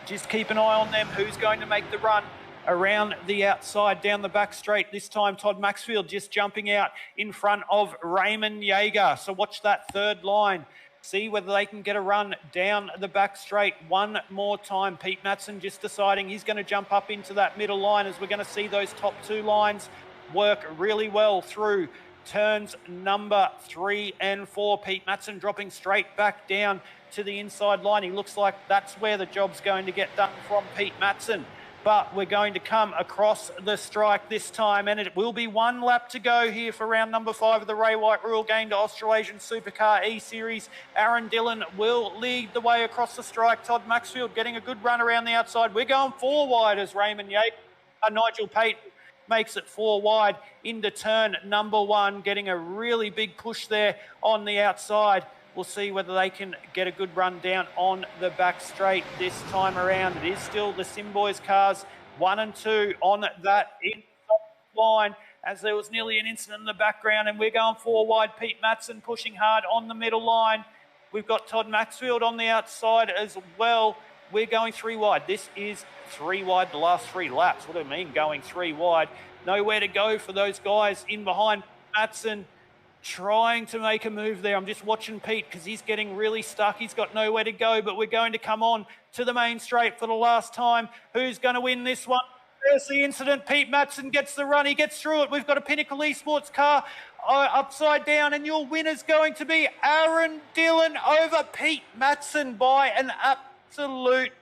Just keep an eye on them. Who's going to make the run around the outside down the back straight? This time Todd Maxfield just jumping out in front of Raymond Jaeger. So watch that third line. See whether they can get a run down the back straight one more time. Pete Matson just deciding he's going to jump up into that middle line, as we're going to see those top 2 lines work really well through turns number 3 and 4. Pete Matson dropping straight back down to the inside line. He looks like that's where the job's going to get done from Pete Matson. But we're going to come across the strike this time, and it will be 1 lap to go here for round number 5 of the RayWhite Rural Gayndah Australasian Supercar eSeries. Aaron Dillon will lead the way across the strike. Todd Maxfield getting a good run around the outside. We're going 4 wide as Raymond Yates, Nigel Payton makes it 4 wide into turn number 1, getting a really big push there on the outside. We'll see whether they can get a good run down on the back straight this time around. It is still the Simboys cars 1 and 2 on that inside line, as there was nearly an incident in the background, and we're going 4 wide. Pete Matson pushing hard on the middle line. We've got Todd Maxfield on the outside as well. We're going 3 wide. This is 3 wide the last 3 laps. What do I mean going 3 wide? Nowhere to go for those guys in behind. Matson trying to make a move there. I'm just watching Pete because he's getting really stuck. He's got nowhere to go, but we're going to come on to the main straight for the last time. Who's going to win this one? There's the incident. Pete Matson gets the run. He gets through it. We've got a Pinnacle Esports car upside down, and your winner's going to be Aaron Dillon over Pete Matson by an absolute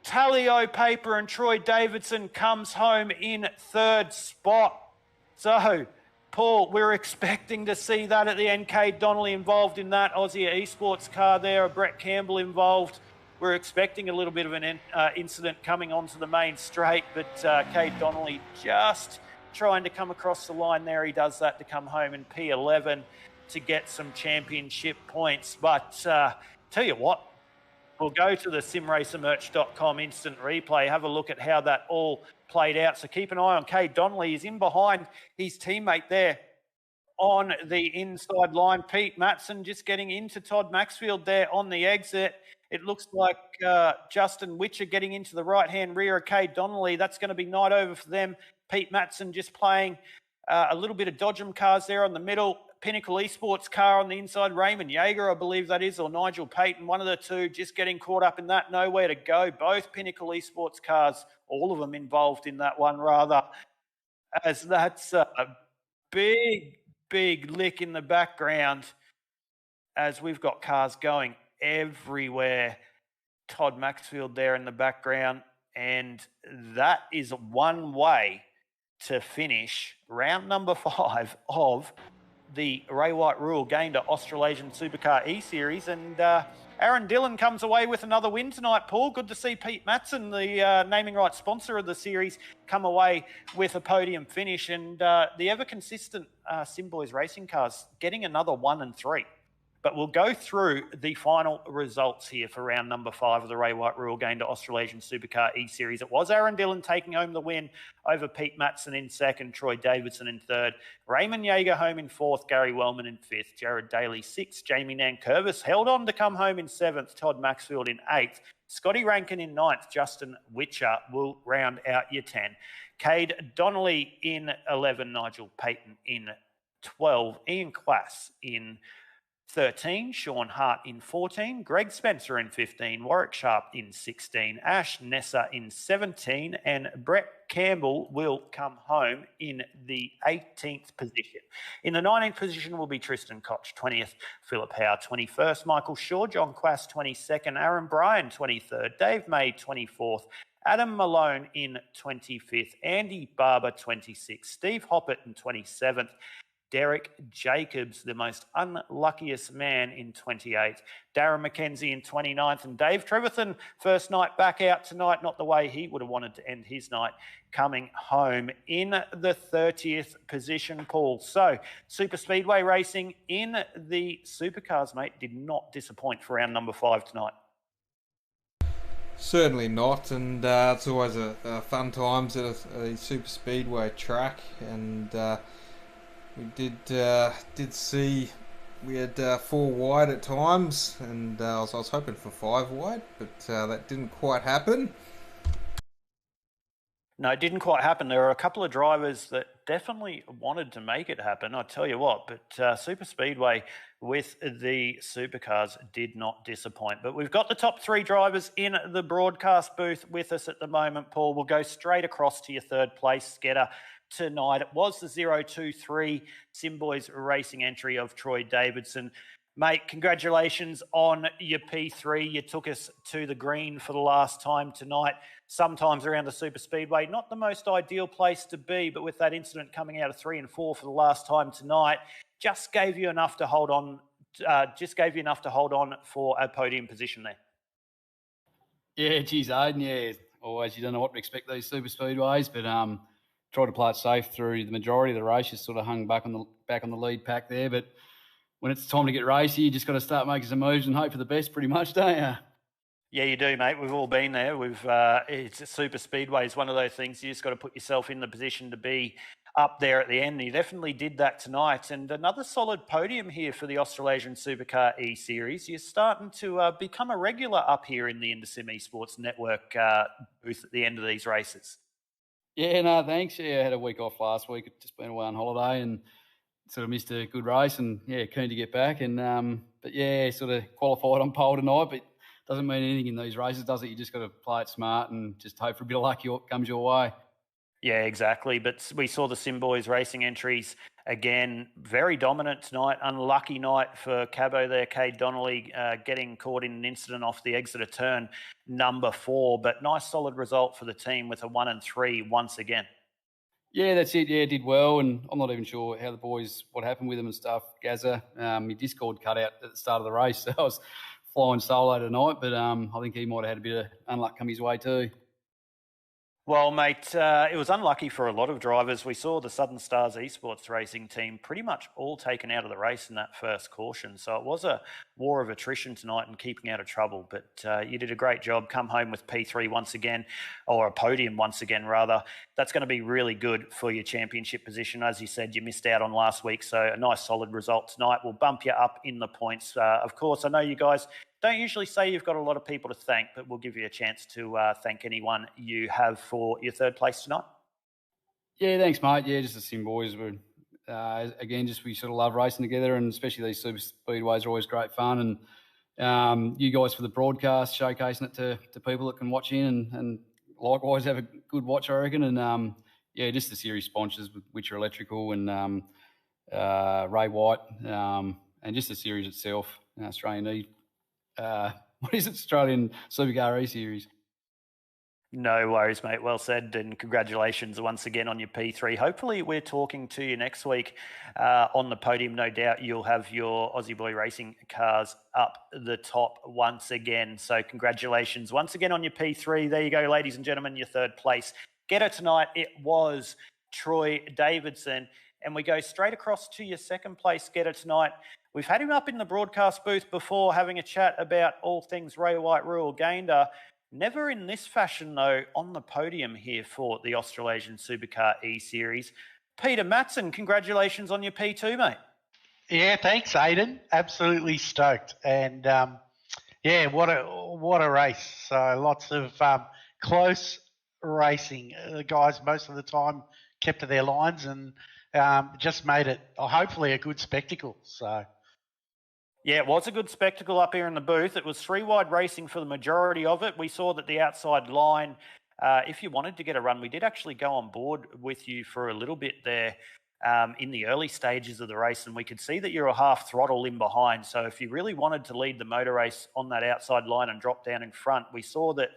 tally-o paper, and Troy Davidson comes home in 3rd spot. So, Paul, we're expecting to see that at the end. Cade Donnelly involved in that Aussie Esports car there, Brett Campbell involved. We're expecting a little bit of an incident coming onto the main straight, but Cade Donnelly just trying to come across the line there. He does that to come home in P11 to get some championship points. But tell you what, We'll go to the simracermerch.com instant replay, have a look at how that all played out. So keep an eye on Cade Donnelly. He's in behind his teammate there on the inside line. Pete Matson just getting into Todd Maxfield there on the exit. It looks like Justin Witcher getting into the right-hand rear of Cade Donnelly. That's going to be night over for them. Pete Matson just playing a little bit of Dodgem cars there on the middle. Pinnacle Esports car on the inside. Raymond Yeager, I believe that is, or Nigel Payton, one of the two, just getting caught up in that. Nowhere to go. Both Pinnacle Esports cars, all of them involved in that one, rather, as that's a big lick in the background as we've got cars going everywhere. Todd Maxfield there in the background, and that is one way to finish round number 5 of the RayWhite Rule Gayndah Australasian SUPERCAR eSeries. And Aaron Dillon comes away with another win tonight, Paul. Good to see Pete Matson, the naming rights sponsor of the series, come away with a podium finish. And the ever-consistent Simboys racing cars getting another 1 and 3. But we'll go through the final results here for round number 5 of the RayWhite Rule Gayndah Australasian SUPERCAR eSeries. It was Aaron Dillon taking home the win over Pete Matson in second, Troy Davidson in third, Raymond Yeager home in fourth, Gary Wellman in fifth, Jared Daly sixth, Jamie Nankervis held on to come home in seventh, Todd Maxfield in eighth, Scotty Rankin in ninth, Justin Witcher will round out your 10. Cade Donnelly in 11, Nigel Payton in 12, Ian Class in 13, Sean Hart in 14, Greg Spencer in 15, Warwick Sharp in 16, Ash Nessa in 17, and Brett Campbell will come home in the 18th position. In the 19th position will be Tristan Koch, 20th, Philip Howe, 21st, Michael Shaw, John Quass, 22nd, Aaron Bryan, 23rd, Dave May, 24th, Adam Malone in 25th, Andy Barber, 26th, Steve Hoppett in 27th, Derek Jacobs, the most unluckiest man, in 28th. Darren McKenzie in 29th. And Dave Trevathan, first night back out tonight, not the way he would have wanted to end his night, coming home in the 30th position, Paul. So, Super Speedway racing in the supercars, mate, did not disappoint for round number 5 tonight. Certainly not, and it's always a fun times at a super speedway track, and we did see we had 4 wide at times, and I was hoping for 5 wide, but that didn't quite happen. No, it didn't quite happen. There were a couple of drivers that definitely wanted to make it happen, I tell you what. But Super Speedway with the supercars did not disappoint. But we've got the top 3 drivers in the broadcast booth with us at the moment, Paul. We'll go straight across to your third place getter tonight. It was the 023 Simboys racing entry of Troy Davidson. Mate, congratulations on your P3. You took us to the green for the last time tonight. Sometimes around the Super Speedway, not the most ideal place to be, but with that incident coming out of 3 and 4 for the last time tonight, just gave you enough to hold on. For a podium position there. Yeah, geez, Aidan. Yeah, always you don't know what to expect these Super Speedways, but tried to play it safe through the majority of the race. Just sort of hung back on the lead pack there, but when it's time to get racy, you just got to start making some moves and hope for the best, pretty much, don't you? Yeah, you do, mate. We've all been there. It's Super Speedway is one of those things you just got to put yourself in the position to be up there at the end. You definitely did that tonight. And another solid podium here for the Australasian SUPERCAR eSeries. You're starting to become a regular up here in the InterSim Esports Network booth at the end of these races. Yeah, no, thanks. Yeah, I had a week off last week. I'd just been away on holiday and sort of missed a good race, and yeah, keen to get back. And but yeah, sort of qualified on pole tonight, but doesn't mean anything in these races, does it? You just got to play it smart and just hope for a bit of luck comes your way. Yeah, exactly. But we saw the Simboys racing entries again, very dominant tonight. Unlucky night for Cabo there, Cade Donnelly getting caught in an incident off the exit of turn number 4. But nice solid result for the team with a 1 and 3 once again. Yeah, that's it. Yeah, did well, and I'm not even sure how the boys, what happened with them and stuff. Gazza, his Discord cut out at the start of the race, so I was flying solo tonight, but I think he might have had a bit of unluck come his way too. Well, mate, it was unlucky for a lot of drivers. We saw the Southern Stars esports racing team pretty much all taken out of the race in that first caution. So it was a war of attrition tonight and keeping out of trouble. But you did a great job. Come home with P3 once again, or a podium once again, rather. That's going to be really good for your championship position. As you said, you missed out on last week. So a nice solid result tonight will bump you up in the points. Of course, I know you guys don't usually say you've got a lot of people to thank, but we'll give you a chance to thank anyone you have for your third place tonight. Yeah, thanks, mate. Yeah, just the Sim boys. Again, we sort of love racing together, and especially these super speedways are always great fun. And you guys for the broadcast, showcasing it to people that can watch in, and likewise have a good watch, I reckon. And yeah, just the series sponsors, which are Electrical and RayWhite, and just the series itself, Australian what is it? Australian SUPERCARS eSeries. No worries, mate. Well said, and congratulations once again on your P3. Hopefully we're talking to you next week on the podium. No doubt you'll have your Aussie Boy Racing cars up the top once again. So congratulations once again on your P3. There you go, ladies and gentlemen, your third place getter tonight. It was Troy Davidson. And we go straight across to your second place getter tonight. We've had him up in the broadcast booth before having a chat about all things RayWhite Rural Gayndah. Never in this fashion, though, on the podium here for the Australasian SUPERCARS eSeries. Peter Matson, congratulations on your P2, mate. Yeah, thanks, Aidan. Absolutely stoked. And, yeah, what a race. So lots of close racing. The guys most of the time kept to their lines and just made it hopefully a good spectacle. So. Yeah, it was a good spectacle up here in the booth. It was three-wide racing for the majority of it. We saw that the outside line, if you wanted to get a run, we did actually go on board with you for a little bit there in the early stages of the race, and we could see that you're a half throttle in behind. So if you really wanted to lead the motor race on that outside line and drop down in front, we saw that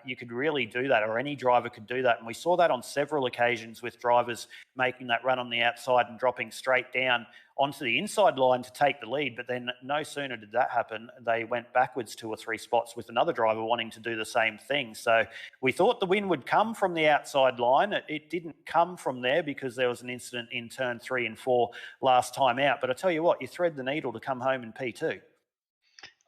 you could really do that, or any driver could do that. And we saw that on several occasions with drivers making that run on the outside and dropping straight down onto the inside line to take the lead. But then no sooner did that happen, they went backwards 2 or 3 spots with another driver wanting to do the same thing. So we thought the win would come from the outside line. It didn't come from there because there was an incident in turn 3 and 4 last time out. But I tell you what, you thread the needle to come home in P2.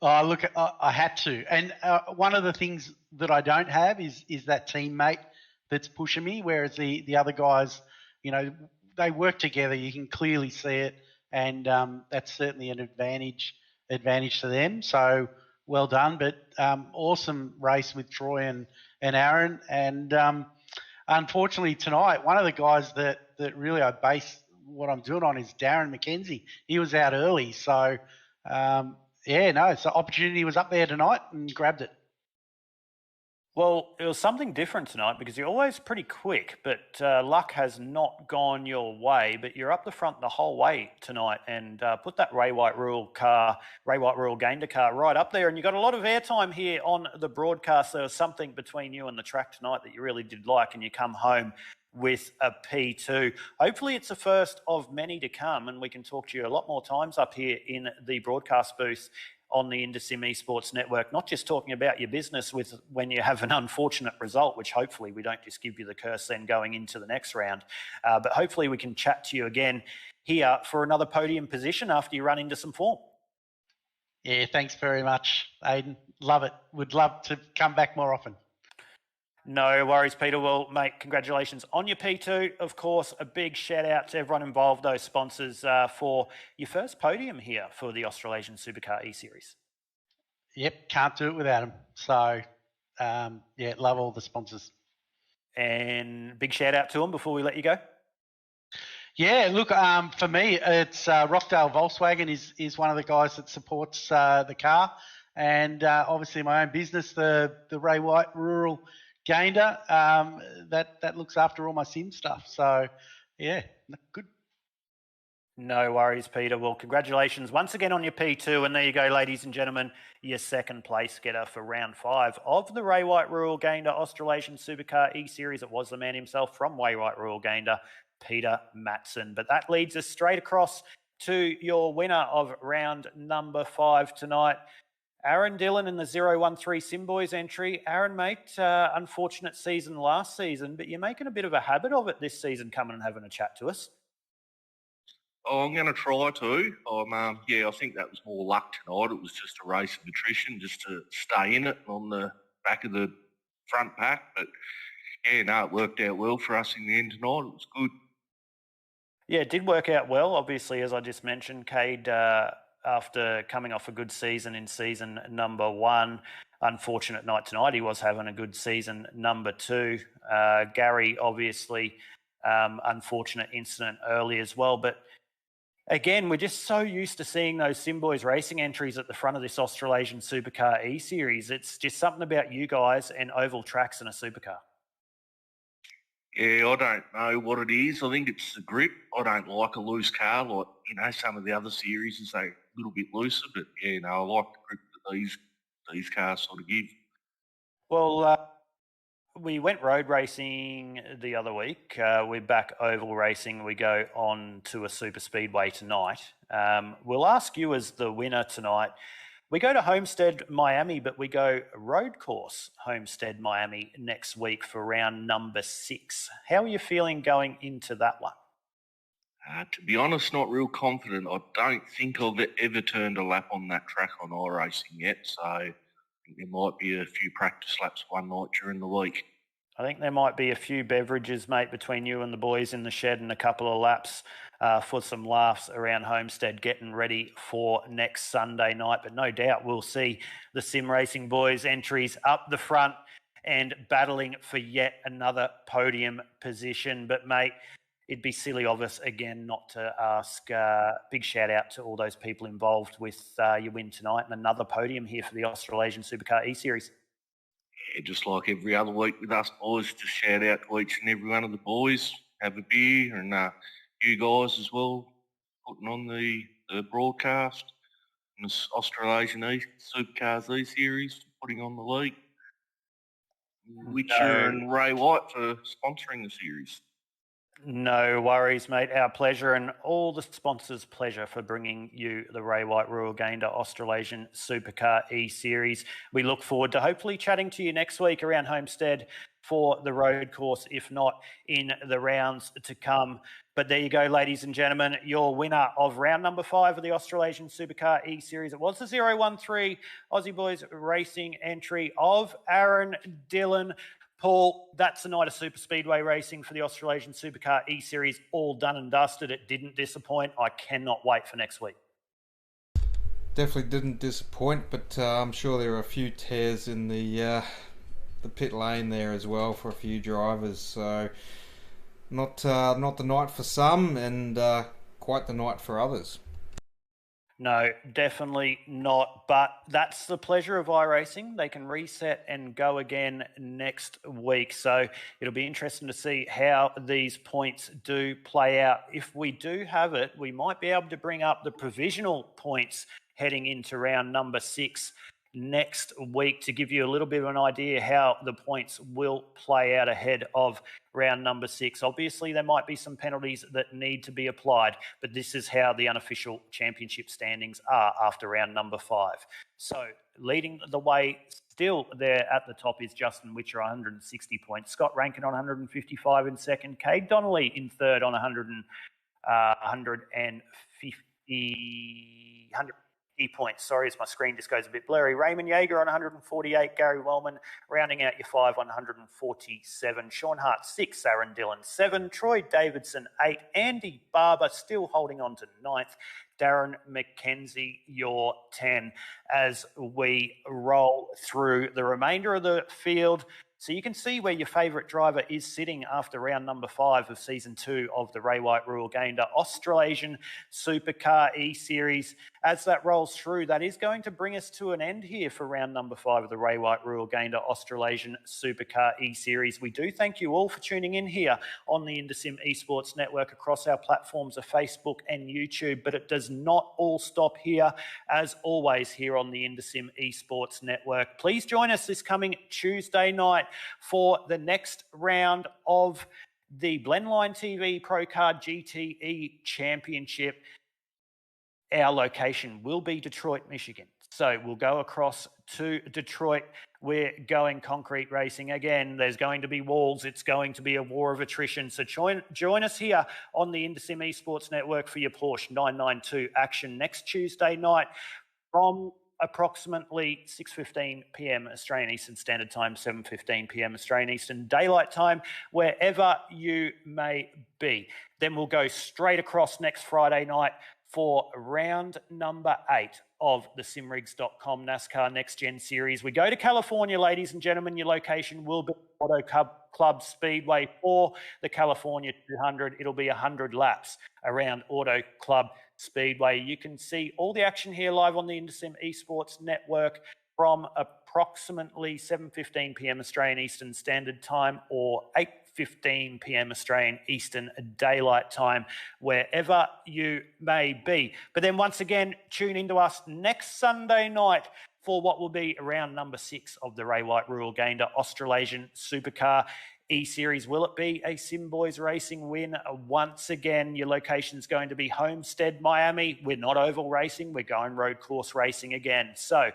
Oh, look, I had to. And one of the things that I don't have is that teammate that's pushing me, whereas the other guys, you know, they work together. You can clearly see it, and that's certainly an advantage to them. So well done. But awesome race with Troy and Aaron. And unfortunately tonight, one of the guys that really I base what I'm doing on is Darren McKenzie. He was out early, so yeah, no, so opportunity was up there tonight and grabbed it. Well, it was something different tonight because you're always pretty quick, but luck has not gone your way. But you're up the front the whole way tonight and put that RayWhite Rural Gayndah car right up there. And you got a lot of airtime here on the broadcast. There was something between you and the track tonight that you really did like, and you come home with a P2. Hopefully it's the first of many to come, and we can talk to you a lot more times up here in the broadcast booth on the Indasim Esports Network, not just talking about your business with when you have an unfortunate result, which hopefully we don't just give you the curse then going into the next round, but hopefully we can chat to you again here for another podium position after you run into some form. Yeah, thanks very much, Aidan. Love it. Would love to come back more often. No worries, Peter. Well, mate, congratulations on your P2. Of course, a big shout out to everyone involved, those sponsors, for your first podium here for the Australasian SUPERCARS eSeries. Yep, can't do it without them. So, yeah, love all the sponsors. And big shout out to them before we let you go. Yeah, look, for me, it's Rockdale Volkswagen is one of the guys that supports the car. And obviously my own business, the RayWhite Rural Gayndah, that looks after all my sim stuff. So, yeah, good. No worries, Peter. Well, congratulations once again on your P2. And there you go, ladies and gentlemen, your second place getter for round 5 of the RayWhite Rural Gayndah Australasian SUPERCARS eSeries. It was the man himself from RayWhite Rural Gayndah, Peter Matson. But that leads us straight across to your winner of round number 5 tonight. Aaron Dillon in the 013 Simboys entry. Aaron, mate, unfortunate season last season, but you're making a bit of a habit of it this season, coming and having a chat to us. Oh, I'm going to try to. I think that was more luck tonight. It was just a race of attrition, just to stay in it on the back of the front pack. But, yeah, no, it worked out well for us in the end tonight. It was good. Yeah, it did work out well. Obviously, as I just mentioned, Cade, after coming off a good season in season number 1, unfortunate night tonight, he was having a good season number 2. Gary, obviously, unfortunate incident early as well. But again, we're just so used to seeing those Simboys racing entries at the front of this Australasian Supercar eSeries. It's just something about you guys and oval tracks in a supercar. Yeah, I don't know what it is. I think it's the grip. I don't like a loose car like, some of the other series is a little bit looser. But, yeah, no, I like the grip that these cars sort of give. Well, we went road racing the other week. We're back oval racing. We go on to a super speedway tonight. We'll ask you as the winner tonight. We go to Homestead, Miami, but we go road course Homestead, Miami next week for round number 6. How are you feeling going into that one? To be honest, not real confident. I don't think I've ever turned a lap on that track on iRacing yet, so I think there might be a few practice laps one night during the week. I think there might be a few beverages, mate, between you and the boys in the shed and a couple of laps for some laughs around Homestead, getting ready for next Sunday night. But no doubt we'll see the sim racing boys entries up the front and battling for yet another podium position. But, mate, it'd be silly of us, again, not to ask big shout-out to all those people involved with your win tonight and another podium here for the Australasian Supercar eSeries. Yeah, just like every other week with us boys, just shout out to each and every one of the boys, have a beer, and you guys as well, putting on the broadcast, and the Australasian SUPERCARs eSeries, putting on the league. Witcher and RayWhite for sponsoring the series. No worries, mate. Our pleasure, and all the sponsors' pleasure for bringing you the RayWhite Royal Gayndah Australasian Supercar eSeries. We look forward to hopefully chatting to you next week around Homestead for the road course, if not in the rounds to come. But there you go, ladies and gentlemen, your winner of round number 5 of the Australasian Supercar eSeries. It was the 013 Aussie Boys Racing entry of Aaron Dillon. Paul, that's a night of super speedway racing for the Australasian Supercar eSeries, all done and dusted. It didn't disappoint. I cannot wait for next week. Definitely didn't disappoint, but I'm sure there are a few tears in the pit lane there as well for a few drivers. So not the night for some, and quite the night for others. No, definitely not. But that's the pleasure of iRacing. They can reset and go again next week. So it'll be interesting to see how these points do play out. If we do have it, we might be able to bring up the provisional points heading into round number 6 next week to give you a little bit of an idea how the points will play out ahead of round number 6. Obviously, there might be some penalties that need to be applied, but this is how the unofficial championship standings are after round number 5. So leading the way still there at the top is Justin Witcher, 160 points. Scott Rankin on 155 in second. Cade Donnelly in third on 150 points. Sorry, as my screen just goes a bit blurry. Raymond Yeager on 148. Gary Wellman rounding out your 5 on 147. Sean Hart 6. Aaron Dillon 7. Troy Davidson 8. Andy Barber still holding on to 9th. Darren McKenzie your 10 as we roll through the remainder of the field. So you can see where your favourite driver is sitting after round number 5 of season 2 of the RayWhite Royal Gayndah Australasian Supercar eSeries. As that rolls through, that is going to bring us to an end here for round number 5 of the RayWhite Royal Gayndah Australasian Supercar eSeries. We do thank you all for tuning in here on the IndySim Esports Network across our platforms of Facebook and YouTube, but it does not all stop here. As always, here on the IndySim Esports Network, please join us this coming Tuesday night for the next round of the Blendline TV Pro Card GTE Championship. Our location will be Detroit, Michigan. So we'll go across to Detroit. We're going concrete racing again. There's going to be walls. It's going to be a war of attrition. So join us here on the InterSim Esports Network for your Porsche 992 action next Tuesday night from approximately 6:15 p.m. Australian Eastern Standard Time, 7:15 p.m. Australian Eastern Daylight Time, wherever you may be. Then we'll go straight across next Friday night for round number 8 of the simrigs.com NASCAR Next Gen Series. We go to California, ladies and gentlemen. Your location will be Auto Club Speedway for the California 200. It'll be 100 laps around Auto Club Speedway. You can see all the action here live on the InterSim Esports Network from approximately 7:15 p.m. Australian Eastern Standard Time or 8:15 p.m. Australian Eastern Daylight Time, wherever you may be. But then once again, tune into us next Sunday night for what will be round number 6 of the RayWhite Rural Gayndah Australasian Supercar eSeries. Will it be a Sim Boys Racing win once again? Your location's going to be Homestead, Miami. We're not oval racing. We're going road course racing again. So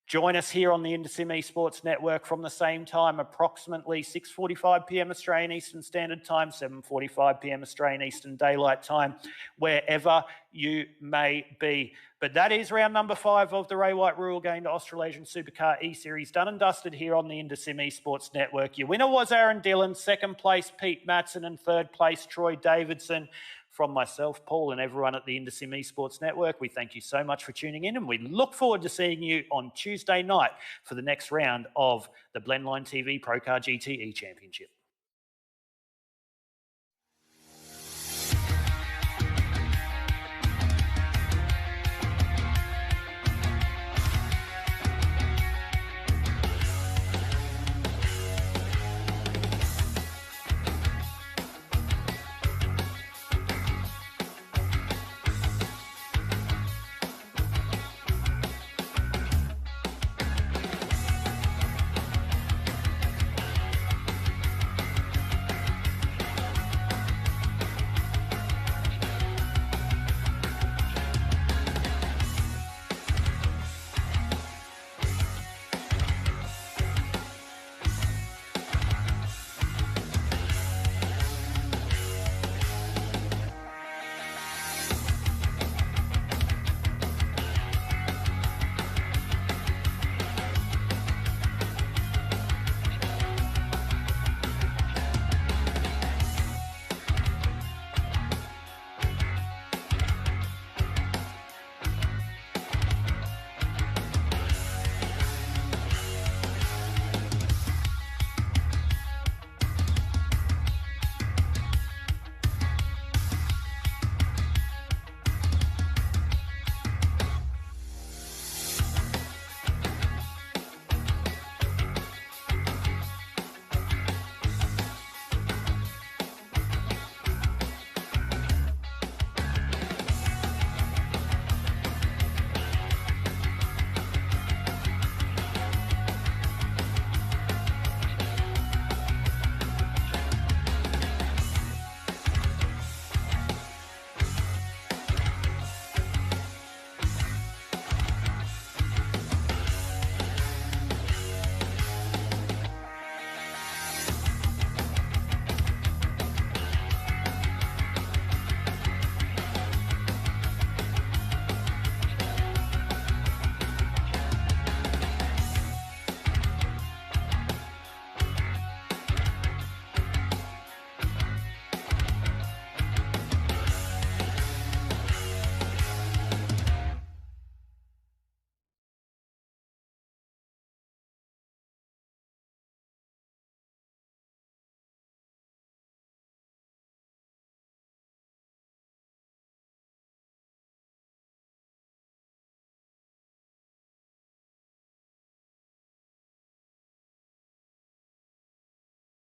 join us here on the InterSim Esports Network from the same time, approximately 6:45 p.m. Australian Eastern Standard Time, 7:45 p.m. Australian Eastern Daylight Time, wherever you may be. But that is round number 5 of the RayWhite Rural Gayndah Australasian Supercar eSeries, done and dusted here on the InterSim Esports Network. Your winner was Aaron Dillon, second place Pete Matson, and third place Troy Davidson. From myself, Paul, and everyone at the InterSim Esports Network, we thank you so much for tuning in, and we look forward to seeing you on Tuesday night for the next round of the Blendline TV Pro Car GTE Championship.